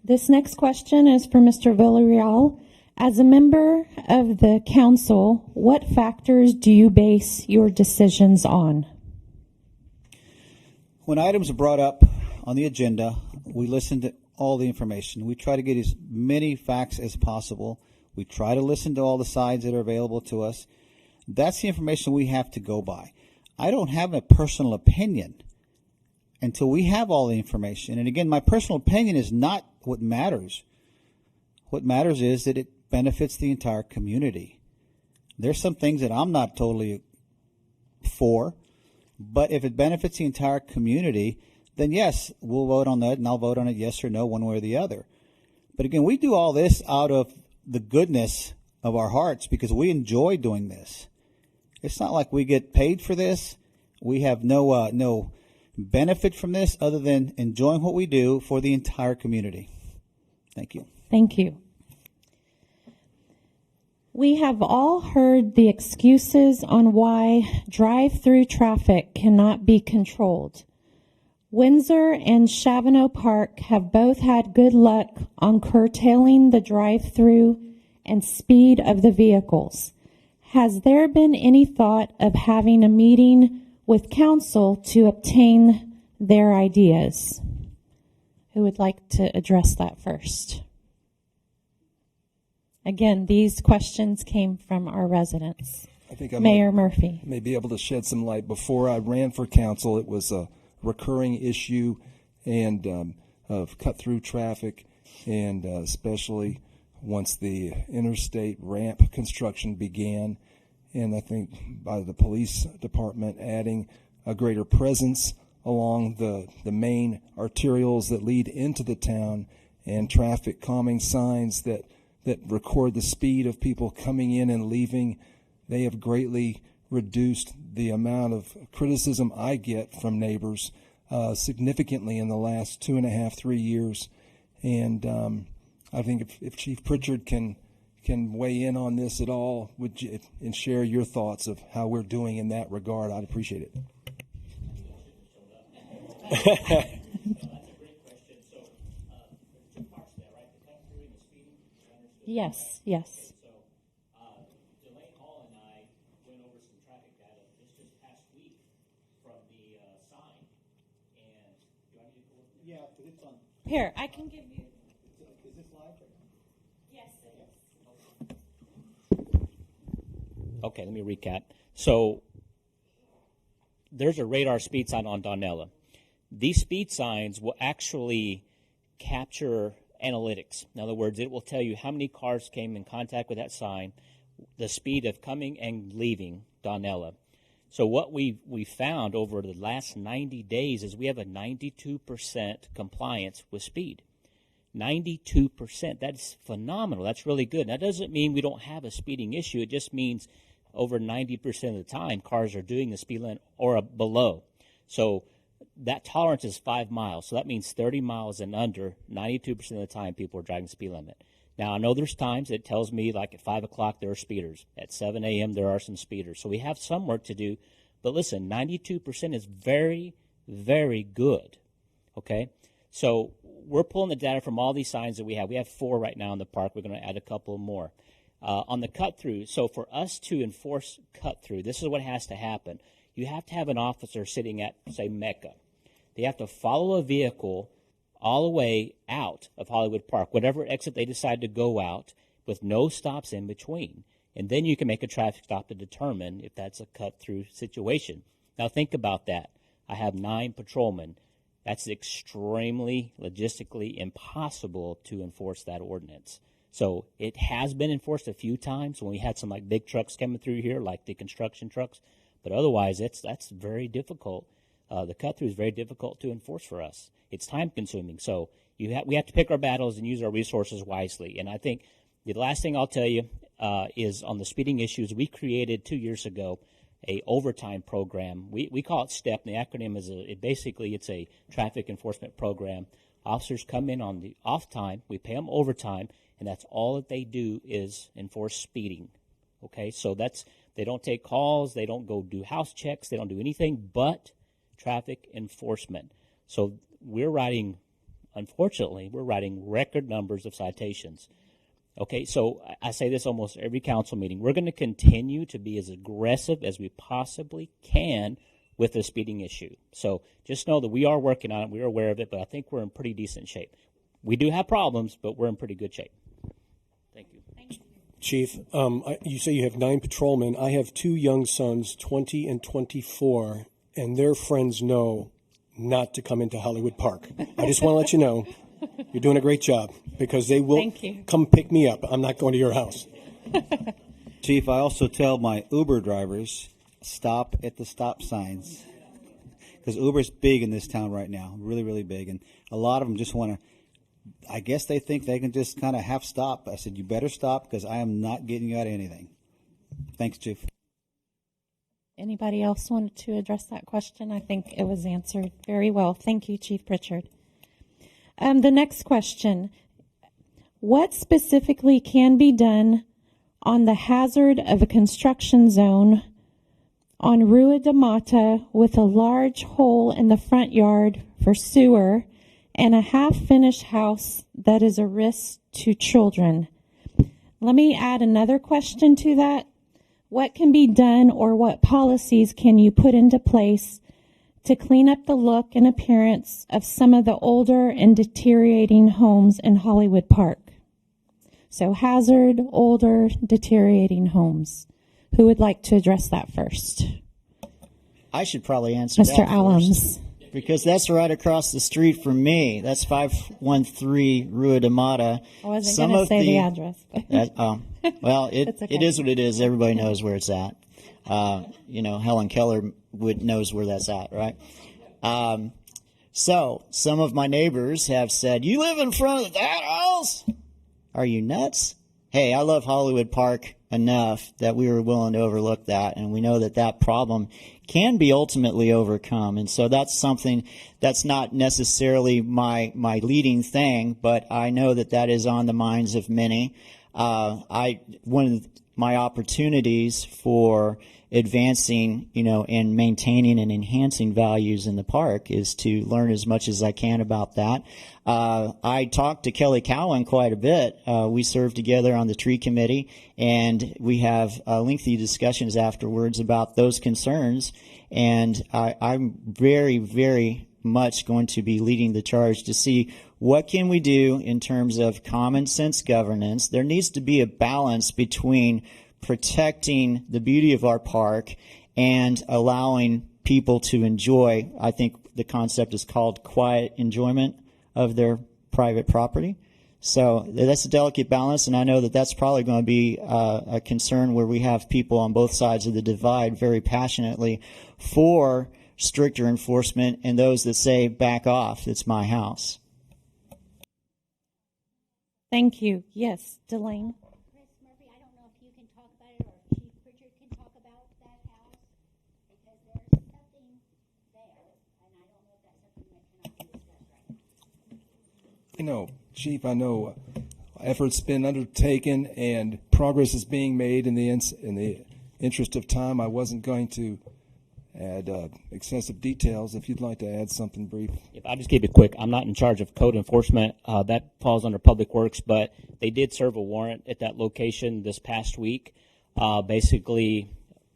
This next question is for Mr. Villarreal. As a member of the council, what factors do you base your decisions on? When items are brought up on the agenda, we listen to all the information. We try to get as many facts as possible. We try to listen to all the sides that are available to us. That's the information we have to go by. I don't have a personal opinion until we have all the information. And again, my personal opinion is not what matters. What matters is that it benefits the entire community. There's some things that I'm not totally for, but if it benefits the entire community, then yes, we'll vote on that, and I'll vote on it yes or no, one way or the other. But again, we do all this out of the goodness of our hearts because we enjoy doing this. It's not like we get paid for this. We have no benefit from this other than enjoying what we do for the entire community. Thank you. Thank you. We have all heard the excuses on why drive-through traffic cannot be controlled. Windsor and Chavano Park have both had good luck on curtailing the drive-through and speed of the vehicles. Has there been any thought of having a meeting with council to obtain their ideas? Who would like to address that first? Again, these questions came from our residents. I think Mayor Murphy. may be able to shed some light. Before I ran for council, it was a recurring issue and of cut-through traffic, and especially once the interstate ramp construction began, and I think by the police department adding a greater presence along the main arterials that lead into the town and traffic calming signs that record the speed of people coming in and leaving, they have greatly reduced the amount of criticism I get from neighbors significantly in the last 2.5, 3 years. And I think if Chief Pritchard can weigh in on this at all and share your thoughts of how we're doing in that regard, I'd appreciate it. Yes, yes. So, Delane Hall and I went over some traffic data just past week from the sign. And do I need to go? Yeah, it's on. Here, I can give you. Is this live? Yes, it is. Okay, let me recap. So, there's a radar speed sign on Donella. These speed signs will actually capture analytics. In other words, it will tell you how many cars came in contact with that sign, the speed of coming and leaving Donella. So what we found over the last 90 days is we have a 92% compliance with speed. 92%. That's phenomenal. That's really good. That doesn't mean we don't have a speeding issue. It just means over 90% of the time cars are doing the speed limit or below. So that tolerance is 5 miles. So that means 30 miles and under, 92% of the time people are driving the speed limit. Now, I know there's times it tells me like at 5 o'clock there are speeders. At 7 a.m. there are some speeders. So we have some work to do. But listen, 92% is very, very good. Okay? So we're pulling the data from all these signs that we have. We have 4 right now in the park. We're going to add a couple more. On the cut-through, so for us to enforce cut-through, this is what has to happen. You have to have an officer sitting at, say, Mecca. They have to follow a vehicle all the way out of Hollywood Park, whatever exit they decide to go out, with no stops in between. And then you can make a traffic stop to determine if that's a cut-through situation. Now think about that. I have 9 patrolmen. That's extremely logistically impossible to enforce that ordinance. So it has been enforced a few times when we had some like big trucks coming through here, like the construction trucks. But otherwise, that's very difficult. The cut-through is very difficult to enforce for us. It's time-consuming. So we have to pick our battles and use our resources wisely. And I think the last thing I'll tell you is on the speeding issues, we created 2 years ago a overtime program. We call it STEP. And the acronym is basically it's a traffic enforcement program. Officers come in on the off time. We pay them overtime, and that's all that they do is enforce speeding. Okay, so they don't take calls. They don't go do house checks. They don't do anything but traffic enforcement. So unfortunately, we're writing record numbers of citations. Okay, so I say this almost every council meeting. We're going to continue to be as aggressive as we possibly can with the speeding issue. So just know that we are working on it. We are aware of it, but I think we're in pretty decent shape. We do have problems, but we're in pretty good shape. Thank you. Chief, you say you have 9 patrolmen. I have 2 young sons, 20 and 24, and their friends know not to come into Hollywood Park. I just want to let you know you're doing a great job because they will come pick me up. I'm not going to your house. Chief, I also tell my Uber drivers, stop at the stop signs. Because Uber's big in this town right now, really, really big. And a lot of them just want to, I guess they think they can just kind of half stop. I said, you better stop because I am not getting you out of anything. Thanks, Chief. Anybody else wanted to address that question? I think it was answered very well. Thank you, Chief Pritchard. The next question. What specifically can be done on the hazard of a construction zone on Rua de Mata with a large hole in the front yard for sewer and a half-finished house that is a risk to children? Let me add another question to that. What can be done or what policies can you put into place to clean up the look and appearance of some of the older and deteriorating homes in Hollywood Park? So hazard, older, deteriorating homes. Who would like to address that first? I should probably answer Mr. that Allums. first, because that's right across the street from me. That's 513 Rua de Mata. I wasn't going to say the address. Well, It's okay. it is what it is. Everybody knows where it's at. Helen Keller knows where that's at, right? So some of my neighbors have said, "You live in front of that house? Are you nuts?" Hey, I love Hollywood Park enough that we were willing to overlook that, and we know that that problem can be ultimately overcome. And so that's something that's not necessarily my leading thing, but I know that that is on the minds of many. One of my opportunities for advancing, and maintaining and enhancing values in the park is to learn as much as I can about that. I talked to Kelly Cowan quite a bit. We served together on the tree committee, and we have lengthy discussions afterwards about those concerns. And I'm very, very much going to be leading the charge to see what can we do in terms of common sense governance. There needs to be a balance between protecting the beauty of our park and allowing people to enjoy, I think the concept is called quiet enjoyment of their private property. So that's a delicate balance, and I know that that's probably going to be a concern where we have people on both sides of the divide very passionately for stricter enforcement and those that say, back off, it's my house. Thank you. Yes, Delane. Chris Murphy, I don't know if you can talk about it or Chief Pritchard can talk about that house, because there's something there, and I don't know if that's something that cannot be discussed right now. You know, Chief, I know efforts been undertaken and progress is being made in the interest of time. I wasn't going to add excessive details. If you'd like to add something brief. If I'll just keep it quick. I'm not in charge of code enforcement. That falls under Public Works, but they did serve a warrant at that location this past week. Basically,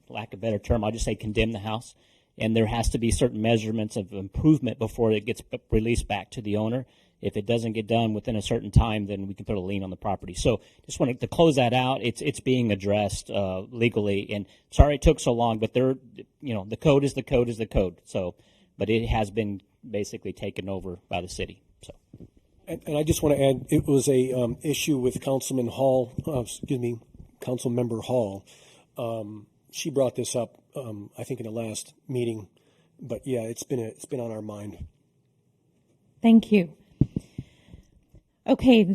lack of a better term, I'll just say condemn the house. And there has to be certain measurements of improvement before it gets released back to the owner. If it doesn't get done within a certain time, then we can put a lien on the property. So just wanted to close that out. It's being addressed legally. And sorry it took so long, but the code is the code is the code. So, but it has been basically taken over by the city. So. And I just want to add, it was a issue with Councilmember Hall. She brought this up, I think, in the last meeting. But yeah, it's been on our mind. Thank you. Okay,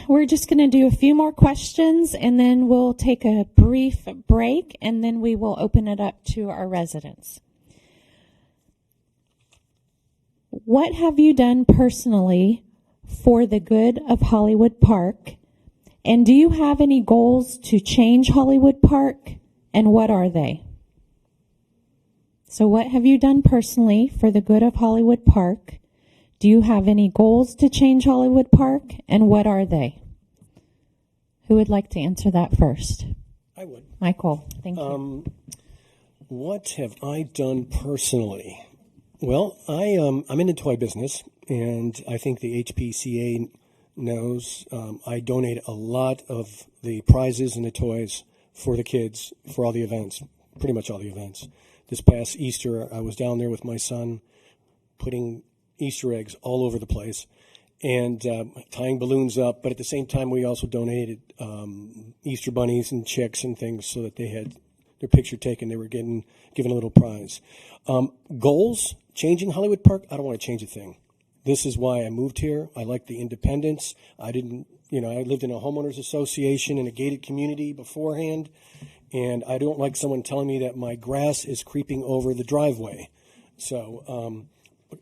we're just going to do a few more questions, and then we'll take a brief break, and then we will open it up to our residents. What have you done personally for the good of Hollywood Park? And do you have any goals to change Hollywood Park? And what are they? So what have you done personally for the good of Hollywood Park? Do you have any goals to change Hollywood Park? And what are they? Who would like to answer that first? I would. Michael, thank you. What have I done personally? Well, I'm in the toy business, and I think the HPCA knows I donate a lot of the prizes and the toys for the kids for all the events, pretty much all the events. This past Easter, I was down there with my son putting Easter eggs all over the place and tying balloons up, but at the same time we also donated Easter bunnies and chicks and things so that they had their picture taken. They were given a little prize. Goals, changing Hollywood Park, I don't want to change a thing. This is why I moved here. I like the independence. I lived in a homeowners association in a gated community beforehand, and I don't like someone telling me that my grass is creeping over the driveway. So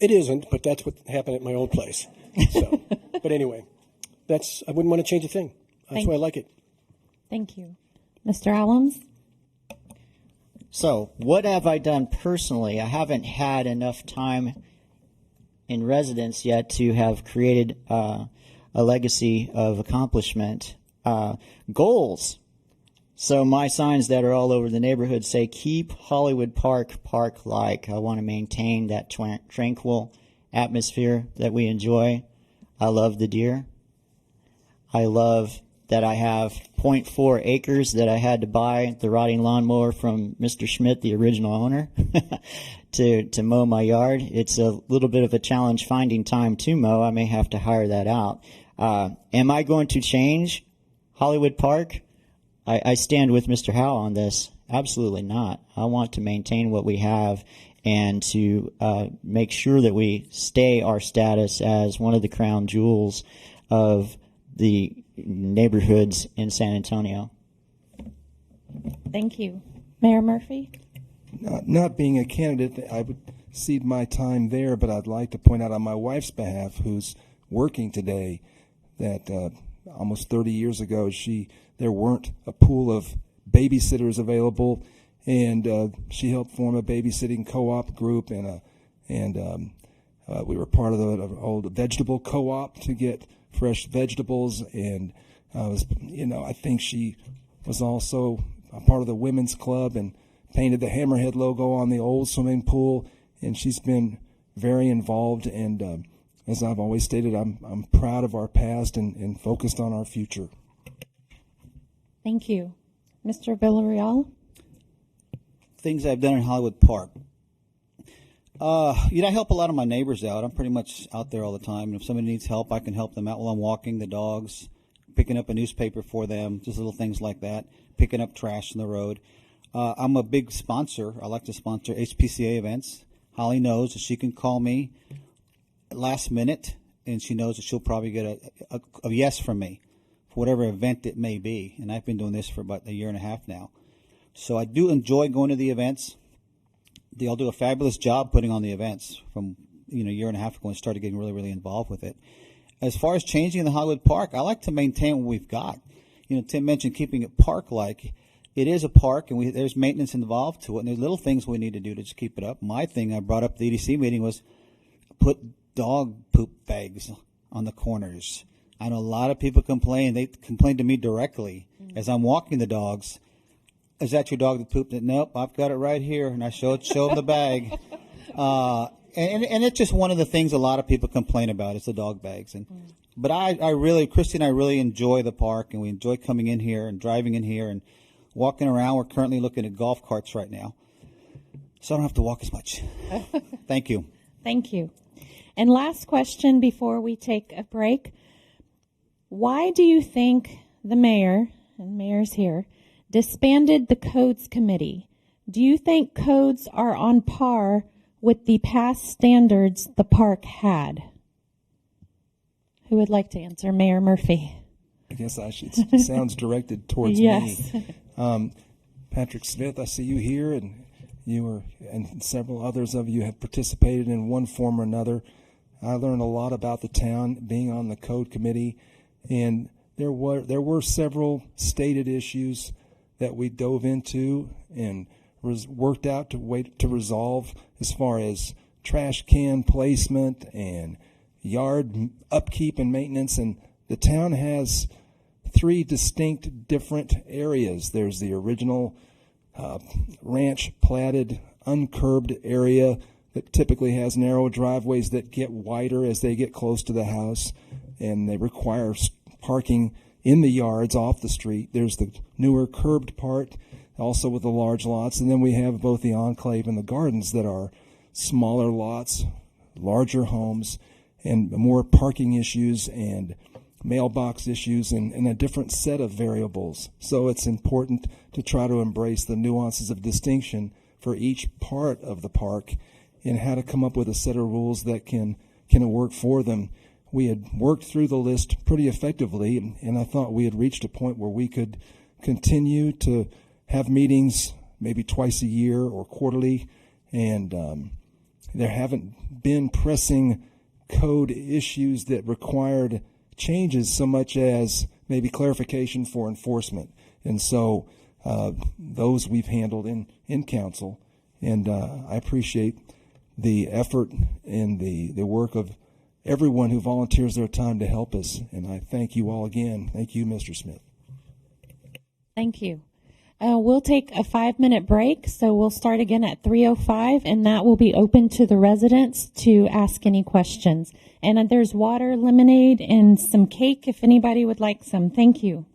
it isn't, but that's what happened at my old place. So, but anyway, I wouldn't want to change a thing. That's why I like it. Thank you. Mr. Allums? So, what have I done personally? I haven't had enough time in residence yet to have created a legacy of accomplishment. Goals. So my signs that are all over the neighborhood say, keep Hollywood Park park-like. I want to maintain that tranquil atmosphere that we enjoy. I love the deer. I love that I have 0.4 acres that I had to buy the rotting lawnmower from Mr. Schmidt, the original owner, to mow my yard. It's a little bit of a challenge finding time to mow. I may have to hire that out. Am I going to change Hollywood Park? I stand with Mr. Howe on this. Absolutely not. I want to maintain what we have and to make sure that we stay our status as one of the crown jewels of the neighborhoods in San Antonio. Thank you. Mayor Murphy? Not being a candidate, I would cede my time there, but I'd like to point out on my wife's behalf, who's working today, that almost 30 years ago, there weren't a pool of babysitters available, and she helped form a babysitting co-op group, and we were part of the old vegetable co-op to get fresh vegetables, and I think she was also a part of the women's club and painted the Hammerhead logo on the old swimming pool, and she's been very involved, and as I've always stated, I'm proud of our past and focused on our future. Thank you. Mr. Villarreal? Things I've done in Hollywood Park. I help a lot of my neighbors out. I'm pretty much out there all the time. And if somebody needs help, I can help them out while I'm walking the dogs, picking up a newspaper for them, just little things like that, picking up trash in the road. I'm a big sponsor. I like to sponsor HPCA events. Holly knows that she can call me last minute and she knows that she'll probably get a yes from me for whatever event it may be. And I've been doing this for about a year and a half now. So I do enjoy going to the events. They all do a fabulous job putting on the events from, a year and a half ago and started getting really, really involved with it. As far as changing the Hollywood Park, I like to maintain what we've got. Tim mentioned keeping it park-like. It is a park, and there's maintenance involved to it, and there's little things we need to do to just keep it up. My thing I brought up at the EDC meeting was put dog poop bags on the corners. I know a lot of people complain. They complain to me directly as I'm walking the dogs. Is that your dog that pooped it? Nope, I've got it right here, and I show them the bag. And it's just one of the things a lot of people complain about is the dog bags. But Christy and I really enjoy the park, and we enjoy coming in here and driving in here and walking around. We're currently looking at golf carts right now, so I don't have to walk as much. Thank you. Thank you. And last question before we take a break. Why do you think the mayor, and the mayor's here, disbanded the codes committee? Do you think codes are on par with the past standards the park had? Who would like to answer? Mayor Murphy. I guess I should. It sounds directed towards Yes. me. Patrick Smith, I see you here, and and several others of you have participated in one form or another. I learned a lot about the town being on the code committee, and there were several stated issues that we dove into and worked out to resolve, as far as trash can placement and yard upkeep and maintenance. And the town has 3 distinct different areas. There's the original ranch platted uncurbed area that typically has narrow driveways that get wider as they get close to the house, and they require parking in the yards off the street. There's the newer curbed part, also with the large lots, and then we have both the enclave and the gardens that are smaller lots, larger homes, and more parking issues and mailbox issues, and a different set of variables. So it's important to try to embrace the nuances of distinction for each part of the park and how to come up with a set of rules that can work for them. We had worked through the list pretty effectively, and I thought we had reached a point where we could continue to have meetings maybe twice a year or quarterly, and there haven't been pressing code issues that required changes so much as maybe clarification for enforcement. And so those we've handled in council, and I appreciate the effort and the work of everyone who volunteers their time to help us. And I thank you all again. Thank you, Mr. Smith. Thank you. We'll take a 5-minute break, so we'll start again at 3:05, and that will be open to the residents to ask any questions. And there's water, lemonade, and some cake if anybody would like some. Thank you.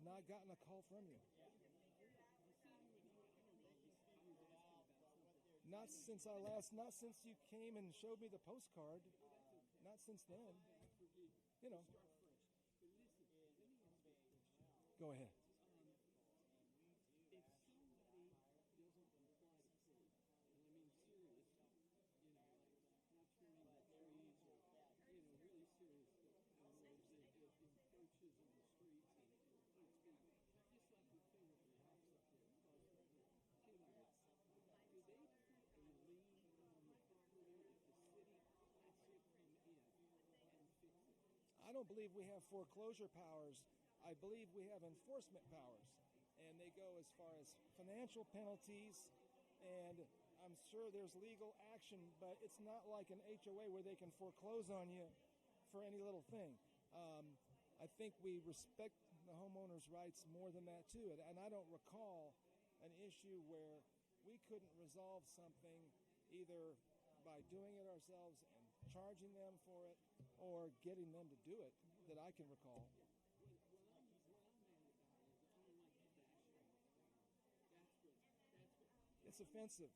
not gotten a call from you. Not since you came and showed me the postcard. Not since then. You know. Go ahead. I don't believe we have foreclosure powers. I believe we have enforcement powers, and they go as far as financial penalties, and I'm sure there's legal action, but it's not like an HOA where they can foreclose on you for any little thing. I think we respect the homeowner's rights more than that too, and I don't recall an issue where we couldn't resolve something either by doing it ourselves and charging them for it or getting them to do it that I can recall. It's offensive.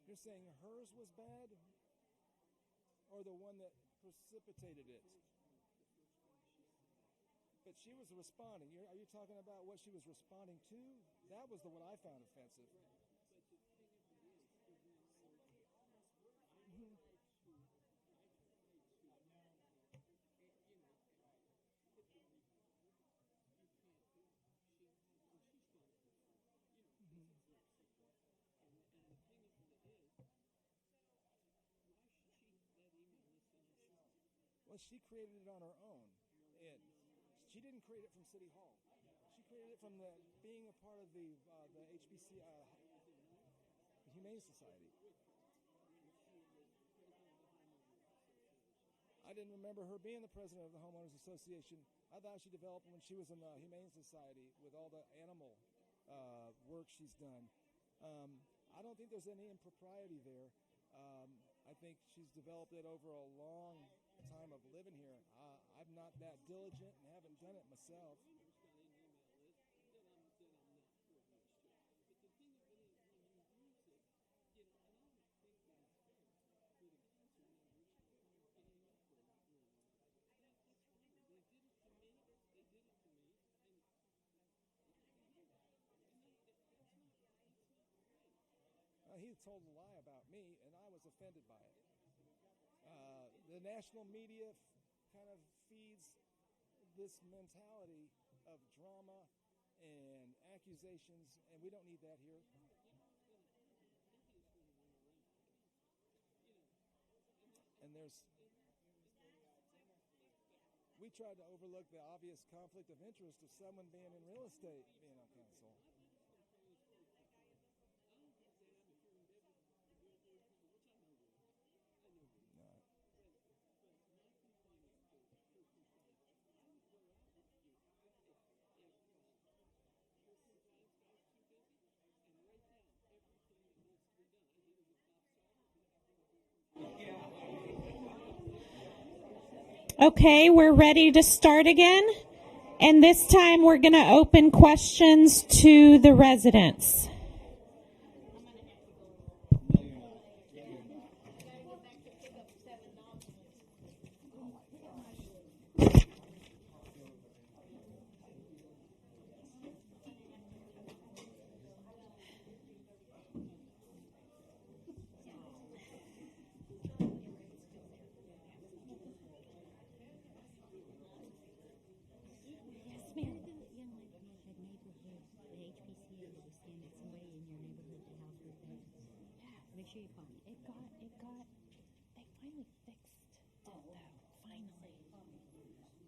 You're saying hers was bad or the one that precipitated it? But she was responding. Are you talking about what she was responding to? That was the one I found offensive. Mm-hmm. Well, she created it on her own. And she didn't create it from City Hall. She created it from being a part of the HBC Humane Society. I didn't remember her being the president of the Homeowners Association. I thought she developed when she was in the Humane Society with all the animal work she's done. I don't think there's any impropriety there. I think she's developed it over a long time of living here. I'm not that diligent and haven't done it myself. He told a lie about me, and I was offended by it. The national media kind of feeds this mentality of drama and accusations, and we don't need that here. And we tried to overlook the obvious conflict of interest of someone being in real estate being on council. Okay, we're ready to start again. And this time we're going to open questions to the residents. They finally fixed it though, finally.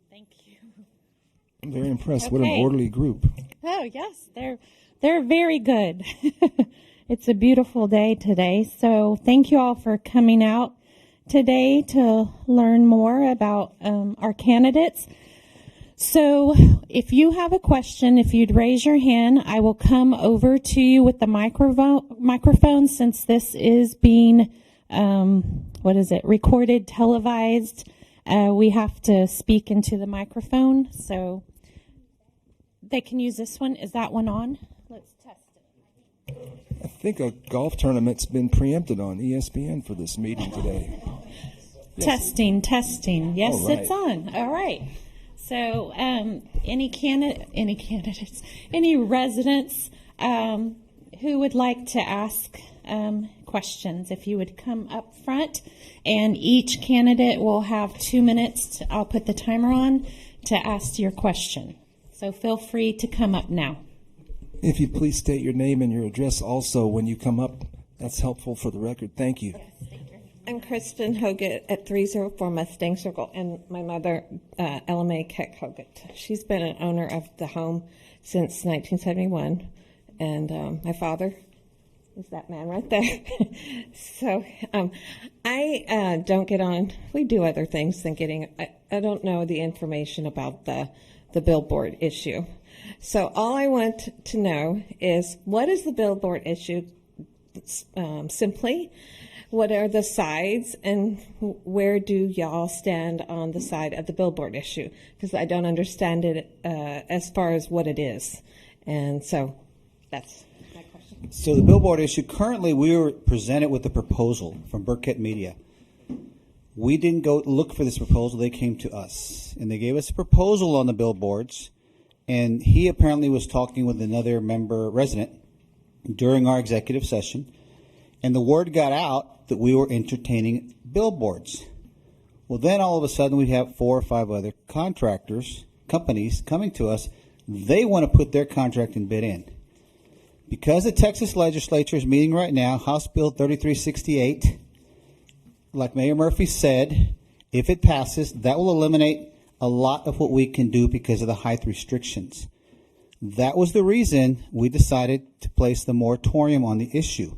Thank you. I'm very impressed. Okay. What an orderly group. Oh, yes, they're very good. It's a beautiful day today. So thank you all for coming out today to learn more about our candidates. So if you have a question, if you'd raise your hand, I will come over to you with the microphone since this is being, recorded, televised. We have to speak into the microphone. So they can use this one. Is that one on? Let's test it. I think a golf tournament's been preempted on ESPN for this meeting today. Testing. Yes, All right. it's on. All right. So, any candidates, any residents who would like to ask questions, if you would come up front, and each candidate will have 2 minutes. I'll put the timer on to ask your question. So feel free to come up now. If you'd please state your name and your address also when you come up, that's helpful for the record. Thank you. I'm Kristen Hoggett at 304 Mustang Circle, and my mother, Ella Mae Keck Hoggett. She's been an owner of the home since 1971, and my father is that man right there. So I don't get on. We do other things than getting. I don't know the information about the billboard issue. So all I want to know is, what is the billboard issue simply? What are the sides, and where do y'all stand on the side of the billboard issue? Because I don't understand it as far as what it is. And so that's my question. So the billboard issue, currently we were presented with a proposal from Burkett Media. We didn't go look for this proposal. They came to us, and they gave us a proposal on the billboards. And he apparently was talking with another resident during our executive session. And the word got out that we were entertaining billboards. Well, then all of a sudden we have 4 or 5 other companies coming to us. They want to put their contract and bid in. Because the Texas legislature is meeting right now, House Bill 3368, like Mayor Murphy said, if it passes, that will eliminate a lot of what we can do because of the height restrictions. That was the reason we decided to place the moratorium on the issue.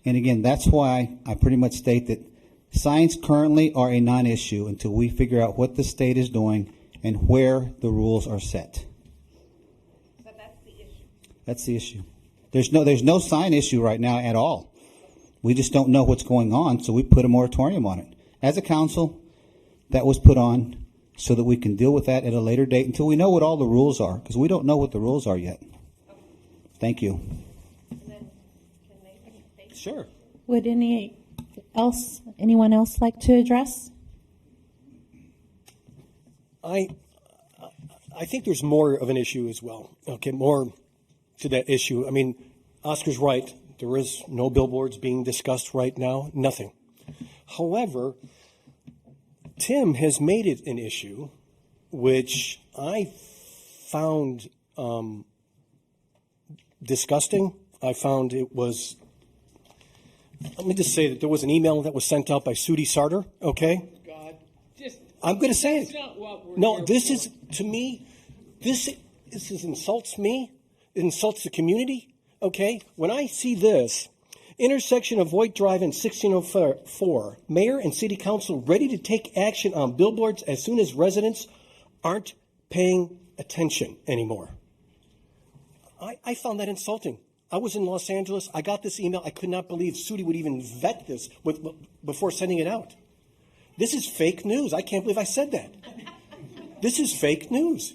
And again, that's why I pretty much state that signs currently are a non-issue until we figure out what the state is doing and where the rules are set. So that's the issue. That's the issue. There's no sign issue right now at all. We just don't know what's going on, so we put a moratorium on it. As a council, that was put on so that we can deal with that at a later date until we know what all the rules are, because we don't know what the rules are yet. Thank you. Sure. Would anyone else like to address? I think there's more of an issue as well. Okay, more to that issue. I mean, Oscar's right. There is no billboards being discussed right now. Nothing. However, Tim has made it an issue, which I found disgusting. I found it was. Let me just say that there was an email that was sent out by Sudi Sarter, okay? God, I'm going to say it. that's not what we're No, here this for. is, to me, this insults me. It insults the community, okay? When I see this, intersection of Voigt Drive and 1604, mayor and city council ready to take action on billboards as soon as residents aren't paying attention anymore. I found that insulting. I was in Los Angeles. I got this email. I could not believe Sudi would even vet this before sending it out. This is fake news. I can't believe I said that. This is fake news.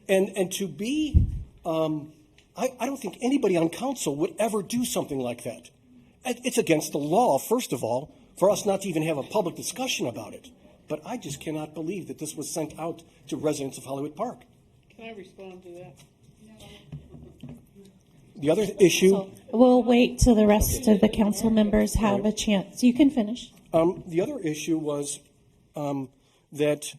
And to be, I don't think anybody on council would ever do something like that. It's against the law, first of all, for us not to even have a public discussion about it. But I just cannot believe that this was sent out to residents of Hollywood Park. Can I respond to that? The other issue. So we'll wait till the rest of the council members have a chance. You can finish. The other issue was that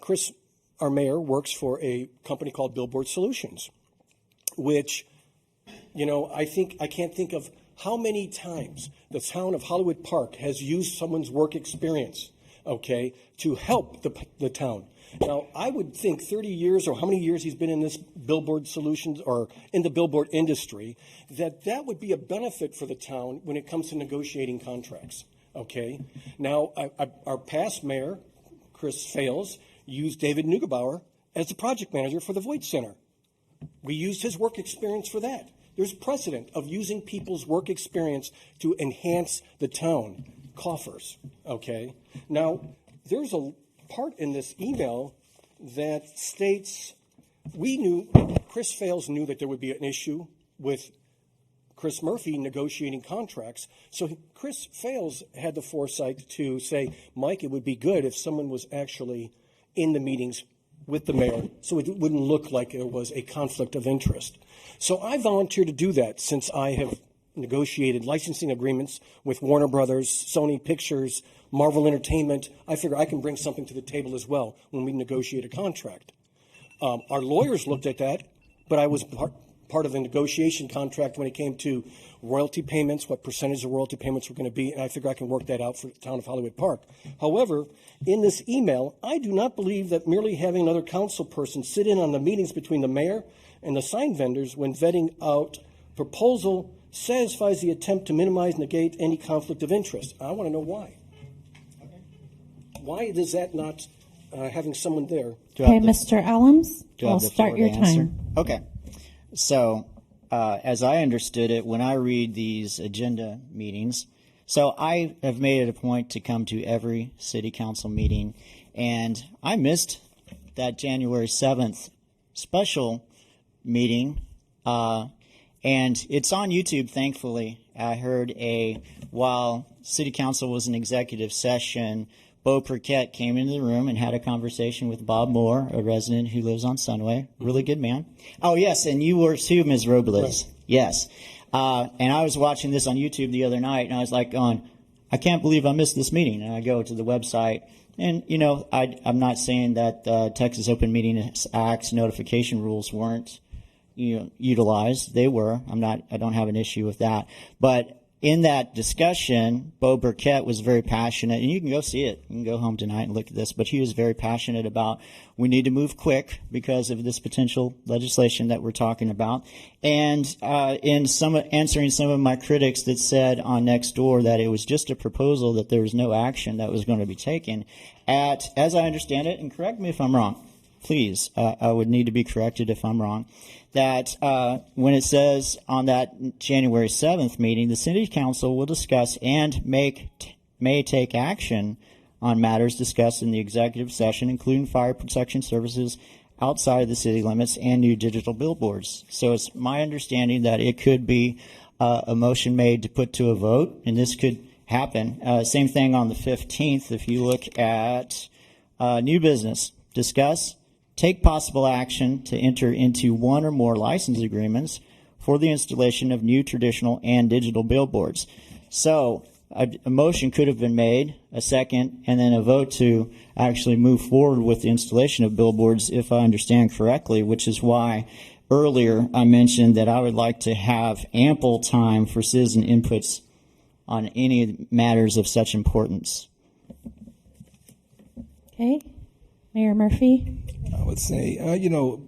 Chris, our mayor, works for a company called Billboard Solutions, which, I can't think of how many times the town of Hollywood Park has used someone's work experience, okay, to help the town. Now, I would think 30 years or how many years he's been in this billboard solutions or in the billboard industry, that would be a benefit for the town when it comes to negotiating contracts. Okay. Now, our past mayor, Chris Fales, used David Neugebauer as the project manager for the Voight Center. We used his work experience for that. There's precedent of using people's work experience to enhance the town coffers, okay? Now, there's a part in this email that states Chris Fales knew that there would be an issue with Chris Murphy negotiating contracts. So Chris Fales had the foresight to say, Mike, it would be good if someone was actually in the meetings with the mayor so it wouldn't look like there was a conflict of interest. So I volunteered to do that since I have negotiated licensing agreements with Warner Brothers, Sony Pictures, Marvel Entertainment. I figure I can bring something to the table as well when we negotiate a contract. Our lawyers looked at that, but I was part of the negotiation contract when it came to royalty payments, what percentage of royalty payments were going to be, and I figure I can work that out for the town of Hollywood Park. However, in this email, I do not believe that merely having another council person sit in on the meetings between the mayor and the sign vendors when vetting out proposal satisfies the attempt to minimize, negate any conflict of interest. I want to know why. Why does that not, having someone there? Okay, Mr. Allums, Do I I'll have the start floor your to answer? time. Okay. So, as I understood it, when I read these agenda meetings, so I have made it a point to come to every city council meeting, and I missed that January 7th special meeting, and it's on YouTube, thankfully. I heard while city council was in executive session, Bo Perquette came into the room and had a conversation with Bob Moore, a resident who lives on Sunway. Really good man. Oh, yes, and you were too, Ms. Robles. Right. Yes. And I was watching this on YouTube the other night, and I was like going, I can't believe I missed this meeting. And I go to the website, and, you know, I'm not saying that Texas Open Meetings Act's notification rules weren't utilized. They were. I don't have an issue with that. But in that discussion, Bo Burkett was very passionate, and you can go see it. You can go home tonight and look at this, but he was very passionate about we need to move quick because of this potential legislation that we're talking about. And in answering some of my critics that said on Nextdoor that it was just a proposal, that there was no action that was going to be taken, as I understand it, and correct me if I'm wrong, please, I would need to be corrected if I'm wrong, that when it says on that January 7th meeting, the City Council will discuss and may take action on matters discussed in the executive session, including fire protection services outside of the city limits and new digital billboards. So it's my understanding that it could be a motion made to put to a vote, and this could happen. Same thing on the 15th. If you look at new business, discuss, take possible action to enter into one or more license agreements for the installation of new traditional and digital billboards. So a motion could have been made, a second, and then a vote to actually move forward with the installation of billboards, if I understand correctly, which is why earlier I mentioned that I would like to have ample time for citizen inputs on any matters of such importance. Okay. Mayor Murphy? I would say,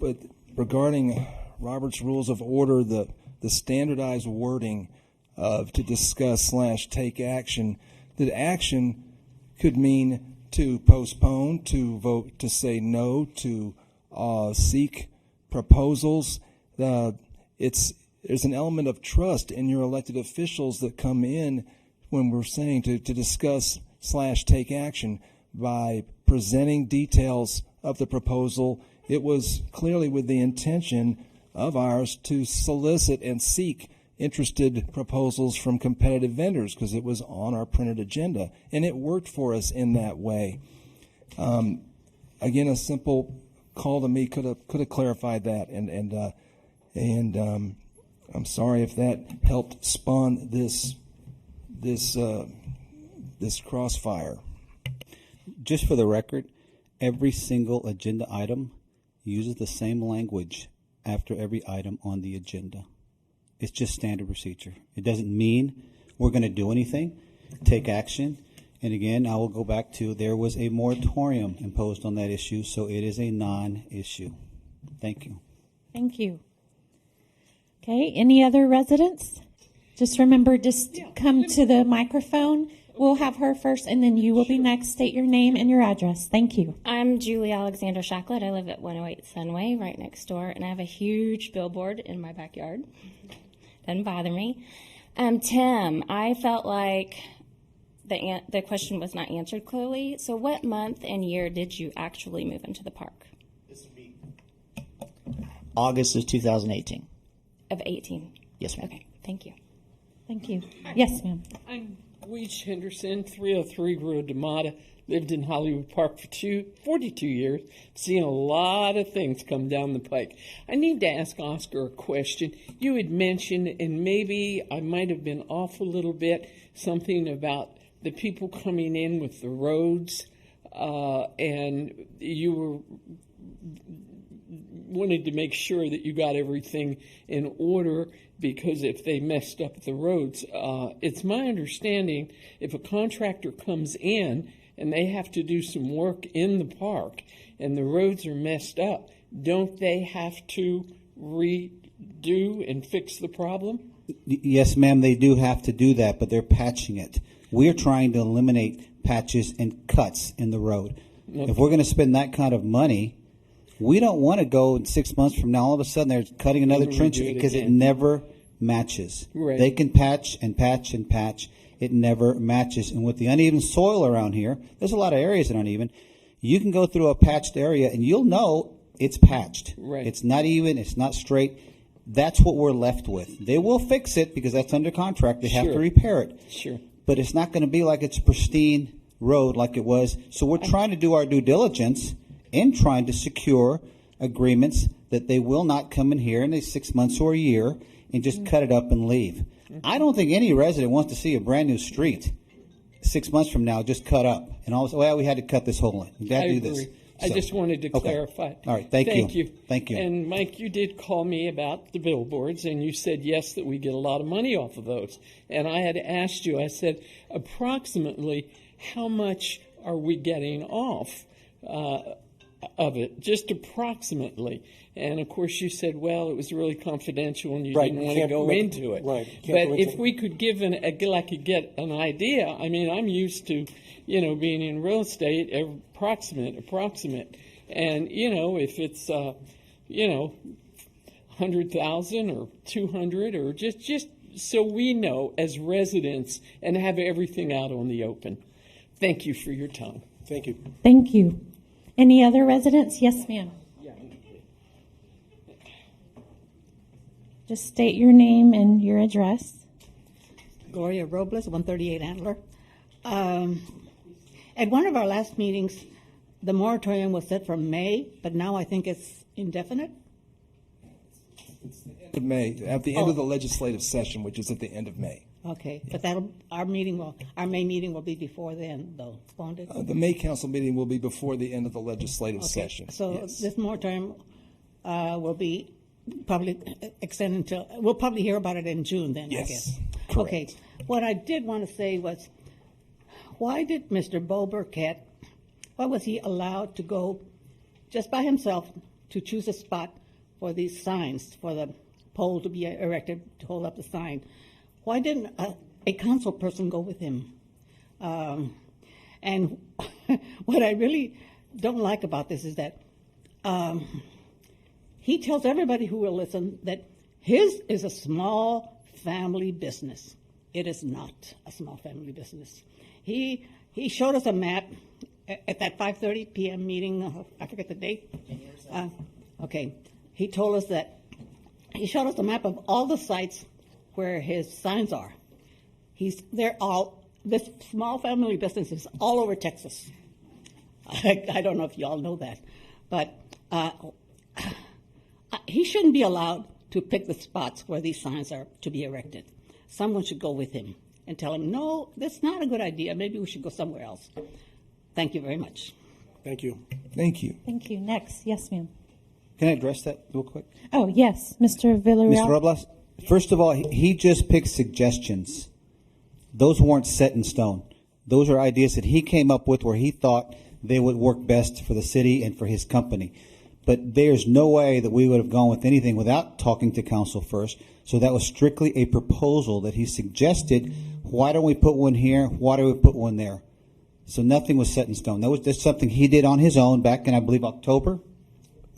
but regarding Robert's Rules of Order, the standardized wording of to discuss / take action, that action could mean to postpone, to vote, to say no, to seek proposals. There's an element of trust in your elected officials that come in when we're saying to discuss / take action by presenting details of the proposal. It was clearly with the intention of ours to solicit and seek interested proposals from competitive vendors because it was on our printed agenda, and it worked for us in that way. Again, a simple call to me could have clarified that, and I'm sorry if that helped spawn this crossfire. Just for the record, every single agenda item uses the same language after every item on the agenda. It's just standard procedure. It doesn't mean we're going to do anything, take action. And again, I will go back to there was a moratorium imposed on that issue, so it is a non-issue. Thank you. Thank you. Okay, any other residents? Just remember, come to the microphone We'll have her first, and then you will be next. State your name and your address. Thank you. I'm Julie Alexander Shacklet. I live at 108 Sunway, right next door, and I have a huge billboard in my backyard. Doesn't bother me. Tim, I felt like the question was not answered clearly. So what month and year did you actually move into the park? This would be August of 2018. Of 18? Yes, ma'am. Okay, thank you. Thank you. Yes, ma'am. I'm Weege Henderson, 303 Rua Damata. Lived in Hollywood Park for 42 years. Seen a lot of things come down the pike. I need to ask Oscar a question. You had mentioned, and maybe I might have been off a little bit, something about the people coming in with the roads, and you wanted to make sure that you got everything in order, because if they messed up the roads, it's my understanding if a contractor comes in and they have to do some work in the park and the roads are messed up, don't they have to redo and fix the problem? Yes, ma'am, they do have to do that, but they're patching it. We're trying to eliminate patches and cuts in the road. Okay. If we're going to spend that kind of money, we don't want to go in 6 months from now, all of a sudden they're cutting another And trench redo it because it again. never matches. Right. They can patch and patch and patch. It never matches. And with the uneven soil around here, there's a lot of areas that aren't even. You can go through a patched area and you'll know it's patched. Right. It's not even. It's not straight. That's what we're left with. They will fix it because that's under contract. They have to Sure. repair it. Sure. But it's not going to be like it's a pristine road like it was. So we're trying to do our due diligence in trying to secure agreements that they will not come in here in 6 months or a year and just cut it up and leave. I don't think any resident wants to see a brand new street 6 months from now just cut up and all of a sudden, well, we had to cut this hole in. We had I to do agree. this. I So, just wanted to okay. clarify. All right, thank you. you. Thank you. And Mike, you did call me about the billboards, and you said yes, that we get a lot of money off of those. And I had asked you, I said, approximately how much are we getting off of it? Just approximately. And of course, you said, well, it was really confidential, and you Right, didn't you want to can't go make- into it. right, you can't But go into if it. we could get an idea, I mean, I'm used to, being in real estate, approximate. And, if it's, 100,000 or 200 or just so we know as residents and have everything out on the open. Thank you for your time. Thank you. Thank you. Any other residents? Yes, ma'am. Just state your name and your address. Gloria Robles, 138 Antler. At one of our last meetings, the moratorium was set for May, but now I think it's indefinite. Of May, at the end of the legislative session, which is at the end of May. Okay, but our May meeting will be before then, though, won't it? The May council meeting will be before the end of the legislative Okay, session. so Yes. this moratorium will be probably extended until, we'll probably hear about it in June then, I Yes, guess. correct. Okay, what I did want to say was, why did Mr. Bo Burkett, why was he allowed to go just by himself to choose a spot for these signs, for the pole to be erected to hold up the sign? Why didn't a council person go with him? And what I really don't like about this is that he tells everybody who will listen that his is a small family business. It is not a small family business. He showed us a map at that 5:30 p.m. meeting. I forget the date. Okay, he told us that he showed us a map of all the sites where his signs are. This small family business is all over Texas. I don't know if you all know that, but he shouldn't be allowed to pick the spots where these signs are to be erected. Someone should go with him and tell him, no, that's not a good idea. Maybe we should go somewhere else. Thank you very much. Thank you. Thank you. Thank you. Next. Yes, ma'am. Can I address that real quick? Oh, yes, Mr. Villarreal. Mr. Robles, first of all, he just picked suggestions. Those weren't set in stone. Those are ideas that he came up with where he thought they would work best for the city and for his company. But there's no way that we would have gone with anything without talking to council first. So that was strictly a proposal that he suggested why don't we put one here? Why do we put one there? So nothing was set in stone. That's something he did on his own back in, I believe, October.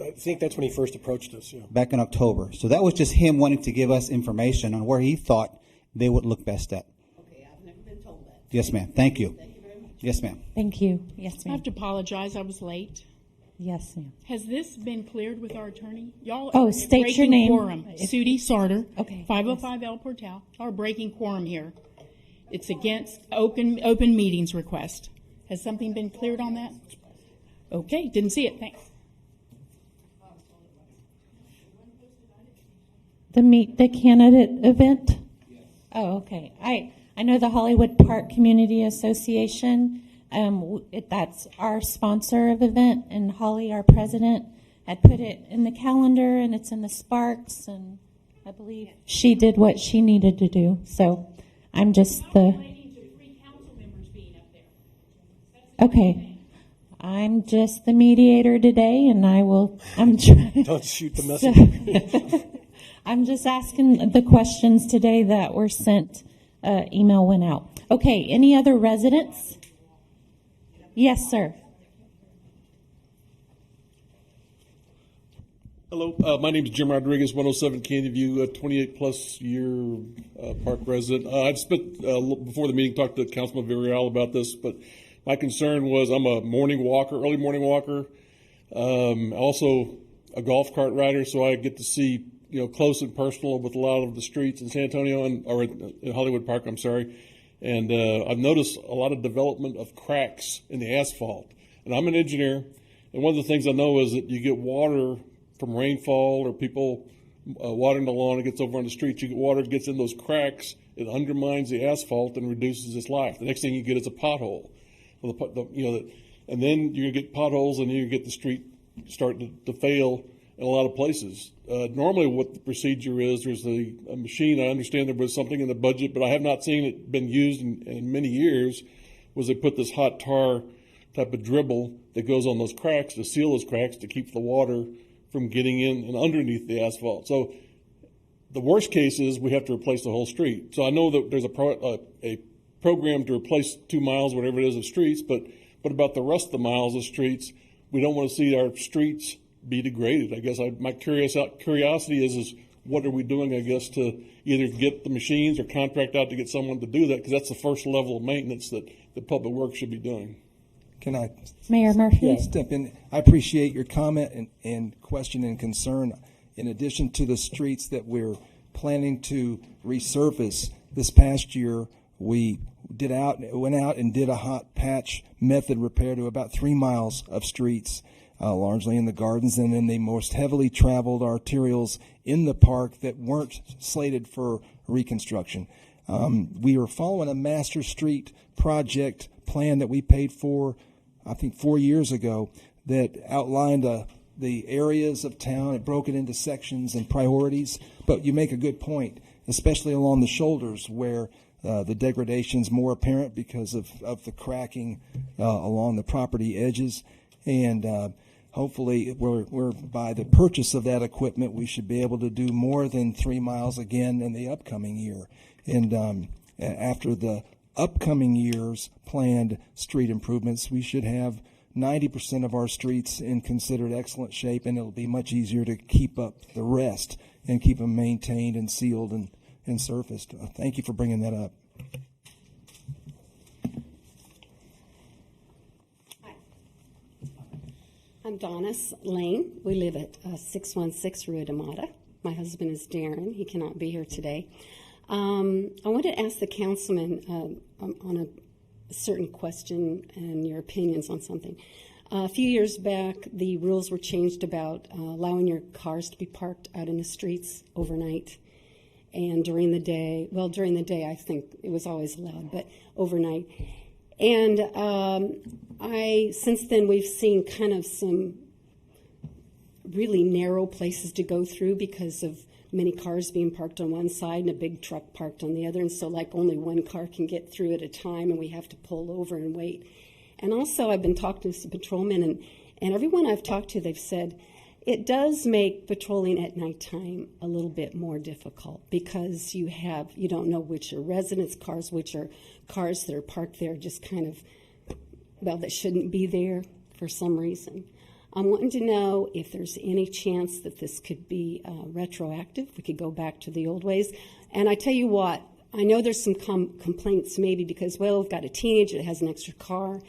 I think that's when he first approached us. Yeah. Back in October. So that was just him wanting to give us information on where he thought they would look best at. Okay, I've never been told that. Yes, ma'am. Thank you. Thank you very much. Yes, ma'am. Thank you. Yes, I ma'am. have to apologize, I was late. Yes, ma'am. Has this been cleared with our attorney? Y'all Oh, are state your breaking name. quorum. Sudie Sarter. Okay. 505 El Portal. Y'all are breaking quorum here. It's against open meetings request. Has something been cleared on that? Okay, didn't see it. Thanks. The candidate event? Oh, okay. I know the Hollywood Park Community Association. That's our sponsor of event, and Holly, our president, had put it in the calendar, and it's in the Sparks, and I believe she did what she needed to do. So I'm just okay. I'm just the mediator today, and I'm trying. Don't shoot the messenger. I'm just asking the questions today that were sent. Email went out. Okay, any other residents? Yes, sir. Hello, my name is Jim Rodriguez, 107 Canyon View, 28-plus year park resident. I've spent, before the meeting, talked to Councilman Villarreal about this, but my concern was I'm a morning walker, early morning walker, also a golf cart rider, so I get to see close and personal with a lot of the streets in San Antonio or in Hollywood Park, I'm sorry. And I've noticed a lot of development of cracks in the asphalt. And I'm an engineer, and one of the things I know is that you get water from rainfall or people watering the lawn, it gets over on the street, you get water, it gets in those cracks, it undermines the asphalt and reduces its life. The next thing you get is a pothole. And then you're going to get potholes, and then you get the street start to fail in a lot of places. Normally what the procedure is, there's a machine, I understand there was something in the budget, but I have not seen it been used in many years, was they put this hot tar type of dribble that goes on those cracks to seal those cracks to keep the water from getting in and underneath the asphalt. So the worst case is we have to replace the whole street. So I know that there's a program to replace 2 miles, whatever it is, of streets, but about the rest of the miles of streets, we don't want to see our streets be degraded. I guess my curiosity is what are we doing, I guess, to either get the machines or contract out to get someone to do that, because that's the first level of maintenance that the Public Works should be doing. Can I Mayor Murphy? step in? I appreciate your comment and question and concern. In addition to the streets that we're planning to resurface, this past year we went out and did a hot patch method repair to about 3 miles of streets, largely in the gardens and in the most heavily traveled arterials in the park that weren't slated for reconstruction. We are following a master street project plan that we paid for, I think, 4 years ago, that outlined the areas of town. It broke it into sections and priorities. But you make a good point, especially along the shoulders where the degradation's more apparent because of the cracking along the property edges. And hopefully, we're by the purchase of that equipment, we should be able to do more than 3 miles again in the upcoming year. And after the upcoming year's planned street improvements, we should have 90% of our streets in considered excellent shape, and it'll be much easier to keep up the rest and keep them maintained and sealed and surfaced. Thank you for bringing that up. I'm Donis Lane. We live at 616 Rua Damata. My husband is Darren. He cannot be here today. I wanted to ask the councilman on a certain question and your opinions on something. A few years back, the rules were changed about allowing your cars to be parked out in the streets overnight and during the day. Well, during the day, I think it was always allowed, but overnight. And since then, we've seen kind of some really narrow places to go through because of many cars being parked on one side and a big truck parked on the other. And so only one car can get through at a time, and we have to pull over and wait. And also, I've been talking to some patrolmen, and everyone I've talked to, they've said, it does make patrolling at nighttime a little bit more difficult because you don't know which are residents' cars, which are cars that are parked there just kind of, well, that shouldn't be there for some reason. I'm wanting to know if there's any chance that this could be retroactive. We could go back to the old ways. And I tell you what, I know there's some complaints maybe because, well, we've got a teenager that has an extra car.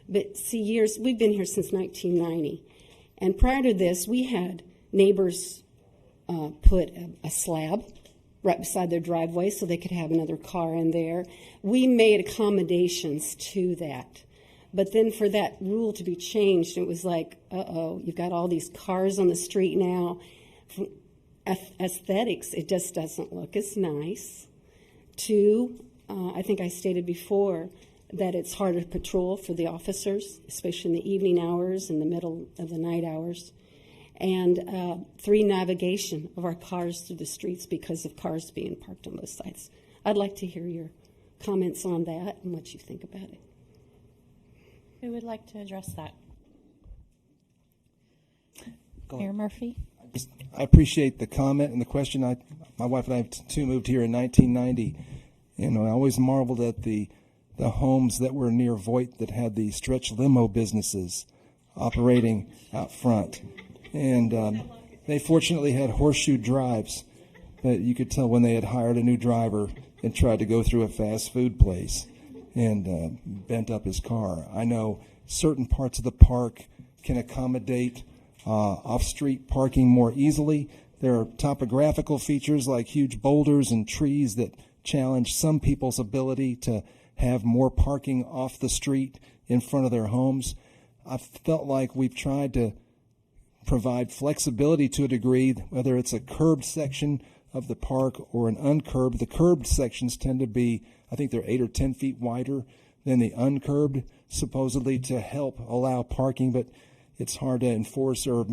But see, we've been here since 1990. And prior to this, we had neighbors put a slab right beside their driveway so they could have another car in there. We made accommodations to that. But then for that rule to be changed, it was like, you've got all these cars on the street now. From aesthetics, it just doesn't look as nice. Two, I think I stated before that it's harder to patrol for the officers, especially in the evening hours and the middle of the night hours. And three, navigation of our cars through the streets because of cars being parked on both sides. I'd like to hear your comments on that and what you think about it. Who would like to address that? Mayor Murphy? I appreciate the comment and the question. My wife and I too moved here in 1990, and I always marveled at the homes that were near Voight that had the stretch limo businesses operating out front. And they fortunately had horseshoe drives, but you could tell when they had hired a new driver and tried to go through a fast food place and bent up his car. I know certain parts of the park can accommodate off-street parking more easily. There are topographical features like huge boulders and trees that challenge some people's ability to have more parking off the street in front of their homes. I felt like we've tried to provide flexibility to a degree, whether it's a curbed section of the park or an uncurbed. The curbed sections tend to be, I think they're 8 or 10 feet wider than the uncurbed, supposedly to help allow parking, but it's hard to enforce, or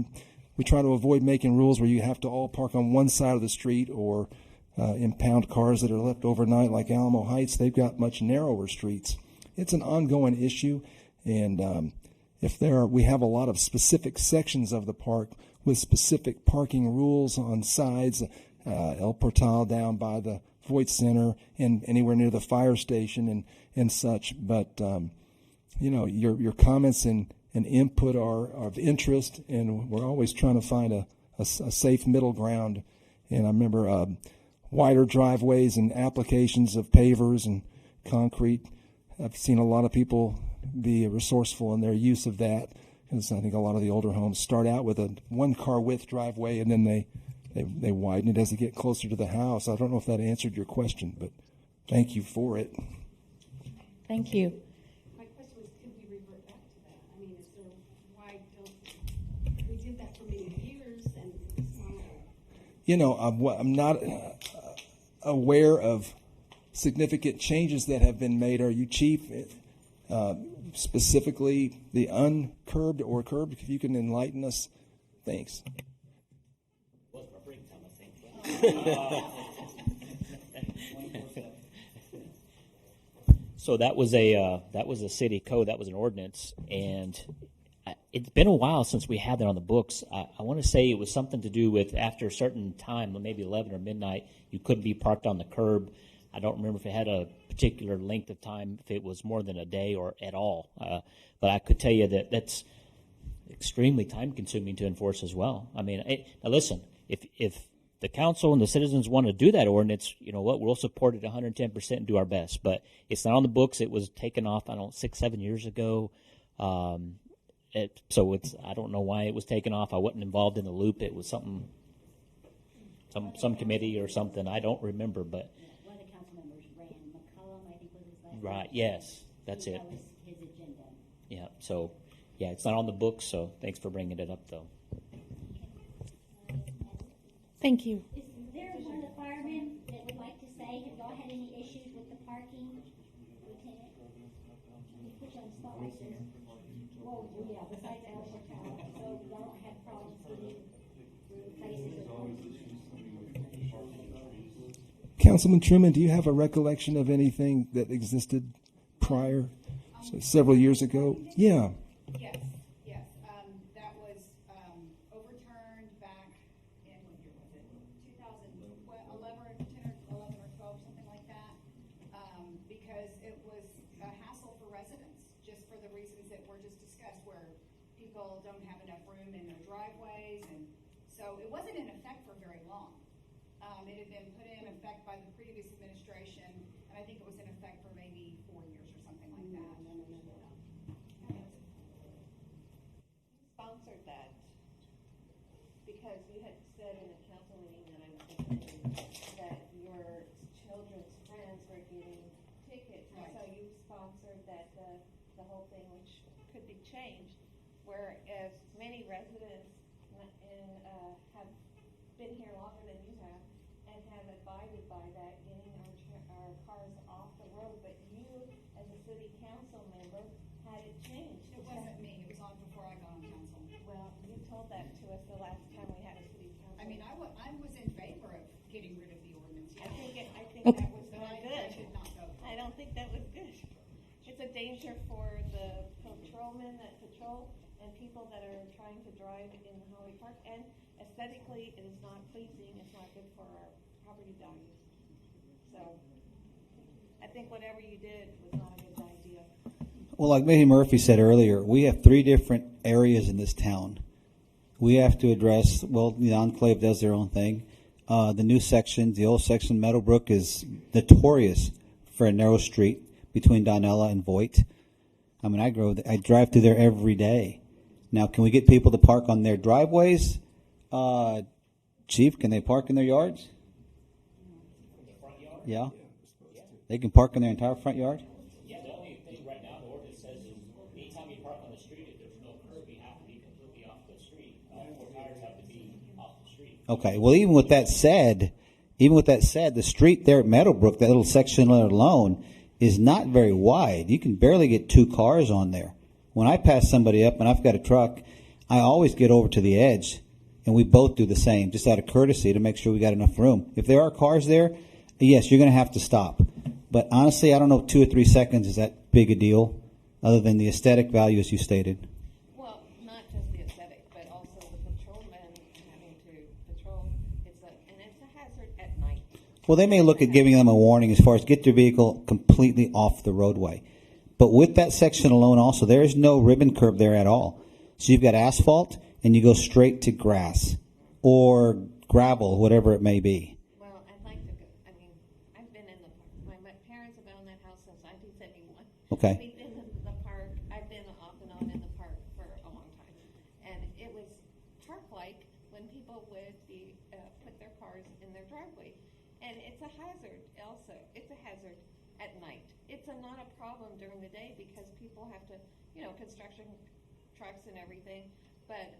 we try to avoid making rules where you have to all park on one side of the street or impound cars that are left overnight like Alamo Heights. They've got much narrower streets. It's an ongoing issue, and we have a lot of specific sections of the park with specific parking rules on sides, El Portal down by the Voight Center and anywhere near the fire station and such. But, your comments and input are of interest, and we're always trying to find a safe middle ground. And I remember wider driveways and applications of pavers and concrete. I've seen a lot of people be resourceful in their use of that, because I think a lot of the older homes start out with a one-car width driveway, and then they widen it as they get closer to the house. I don't know if that answered your question, but thank you for it. Thank you. My question was, could we revert back to that? I mean, why don't we did that for many years and I'm not aware of significant changes that have been made. Are you, Chief? Specifically the uncurbed or curbed? If you can enlighten us, thanks. So that was a city code. That was an ordinance, and it's been a while since we had that on the books. I want to say it was something to do with after a certain time, maybe 11 or midnight, you couldn't be parked on the curb. I don't remember if it had a particular length of time, if it was more than a day or at all. But I could tell you that that's extremely time-consuming to enforce as well. I mean, now listen, if the council and the citizens want to do that ordinance, you know what, we'll support it 110% and do our best. But it's not on the books. It was taken off, 6-7 years ago. So I don't know why it was taken off. I wasn't involved in the loop. It was something, some committee or something. I don't remember, but. One of the council members ran. McCollum, I think was his last name. Right, yes, that's it. That was his agenda. Yeah, so, yeah, it's not on the books, so thanks for bringing it up, though. Thank you. Is there one of the firemen that would like to say, have y'all had any issues with the parking? Lieutenant? You put you on the spot like this. Well, yeah, besides El Portal. So y'all don't have problems getting through places or Councilman Truman, do you have a recollection of anything that existed prior, several years ago? Yeah. Yes. That was overturned discussed where people don't have enough room in their driveways, and so it wasn't in effect for very long. It had been put in effect by the previous administration, and I think it was in effect for maybe 4 years or something like that. Sponsored that because you had said in a council meeting that I was attending that your children's friends were getting tickets, and so you sponsored that the whole thing, which could be changed. Whereas many residents have been here longer than you have and have abided by that, getting our cars off the road, but you, as a city council member, had it changed. It wasn't me. It was on before I got on council. Well, you told that to us the last time we had a city council. I mean, I was in favor of getting rid of the ordinance. Yeah. I think Okay. that was But not I good. did not vote. I don't think that was good. It's a danger for the patrolmen that patrol and people that are trying to drive in Holly Park. And aesthetically, it is not pleasing. It's not good for our property values. So I think whatever you did was not a good idea. Well, like Mayhe Murphy said earlier, we have 3 different areas in this town. We have to address, well, the Enclave does their own thing. The new section, the old section, Meadowbrook, is notorious for a narrow street between Donella and Voigt. I mean, I drive through there every day. Now, can we get people to park on their driveways? Chief, can they park in their yards? Yeah? They can park in their entire front yard? Yeah, the only thing right now, the ordinance says is anytime you park on the street, if there's no curb, you have to be completely off the street. 4 tires have to be off the street. Okay, well, even with that said, the street there at Meadowbrook, that little section alone, is not very wide. You can barely get 2 cars on there. When I pass somebody up and I've got a truck, I always get over to the edge, and we both do the same, just out of courtesy to make sure we got enough room. If there are cars there, yes, you're going to have to stop. But honestly, I don't know if 2 or 3 seconds is that big a deal, other than the aesthetic value as you stated. Well, not just the aesthetic, but also the patrolmen having to patrol. It's a hazard at night. Well, they may look at giving them a warning as far as get their vehicle completely off the roadway. But with that section alone also, there is no ribbon curb there at all. So you've got asphalt, and you go straight to grass or gravel, whatever it may be. Well, I'd like to go. I mean, I've been in the park. My parents have owned that house since 1971. Okay. We've been in the park. I've been off and on in the park for a long time. And it was park-like when people would put their cars in their driveway. And it's a hazard also. It's a hazard at night. It's not a problem during the day because people have to, construction trucks and everything, but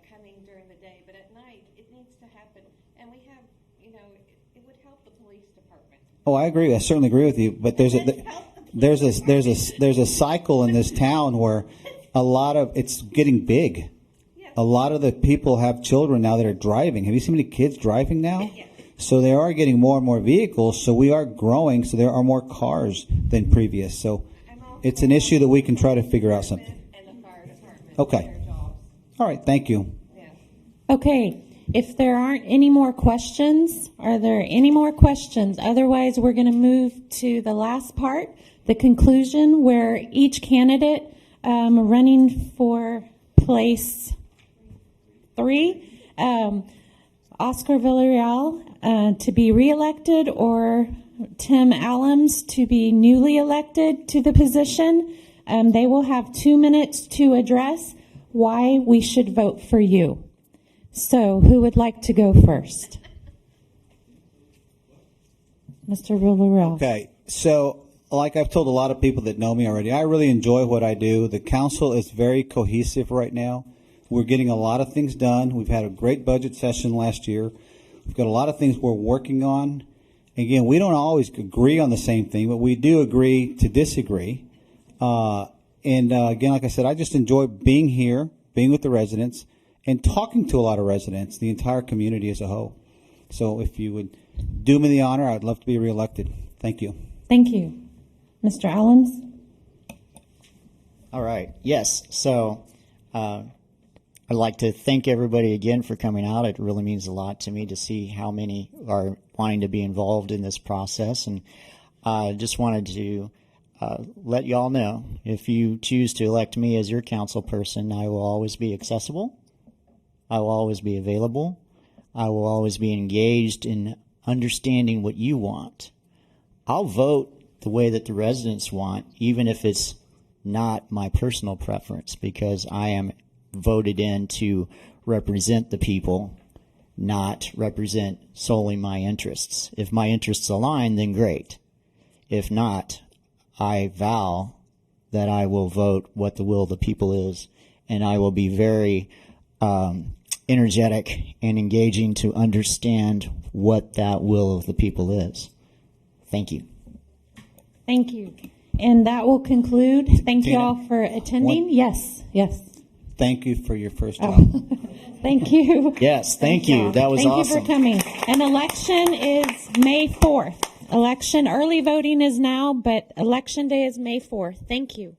coming during the day. But at night, it needs to happen. And we have, it would help the police department. Oh, I agree. I certainly agree with you. But there's a cycle in this town where it's getting big. A lot of the people have children now that are driving. Have you seen many kids driving now? So they are getting more and more vehicles. So we are growing. So there are more cars than previous. So it's an issue that we can try to figure out something. Okay. All right. Thank you. Okay. If there aren't any more questions, are there any more questions? Otherwise, we're going to move to the last part, the conclusion, where each candidate running for place 3, Oscar Villarreal to be reelected, or Tim Allums to be newly elected to the position. They will have 2 minutes to address why we should vote for you. So, who would like to go first? Mr. Villarreal. Okay, so like I've told a lot of people that know me already, I really enjoy what I do. The council is very cohesive right now. We're getting a lot of things done. We've had a great budget session last year. We've got a lot of things we're working on. Again, we don't always agree on the same thing, but we do agree to disagree. Again, like I said, I just enjoy being here, being with the residents, and talking to a lot of residents, the entire community as a whole. So if you would do me the honor, I'd love to be reelected. Thank you. Thank you. Mr. Allums? All right. Yes. So I'd like to thank everybody again for coming out. It really means a lot to me to see how many are wanting to be involved in this process. And I just wanted to let y'all know, if you choose to elect me as your council person, I will always be accessible. I will always be available. I will always be engaged in understanding what you want. I'll vote the way that the residents want, even if it's not my personal preference, because I am voted in to represent the people, not represent solely my interests. If my interests align, then great. If not, I vow that I will vote what the will of the people is, and I will be very energetic and engaging to understand what that will of the people is. Thank you. Thank you. And that will conclude. Thank you all for attending. Yes. Thank you for your first job. Thank you. Yes, thank you. That was Thank awesome. you for coming. An election is May 4th. Early voting is now, but election day is May 4th. Thank you.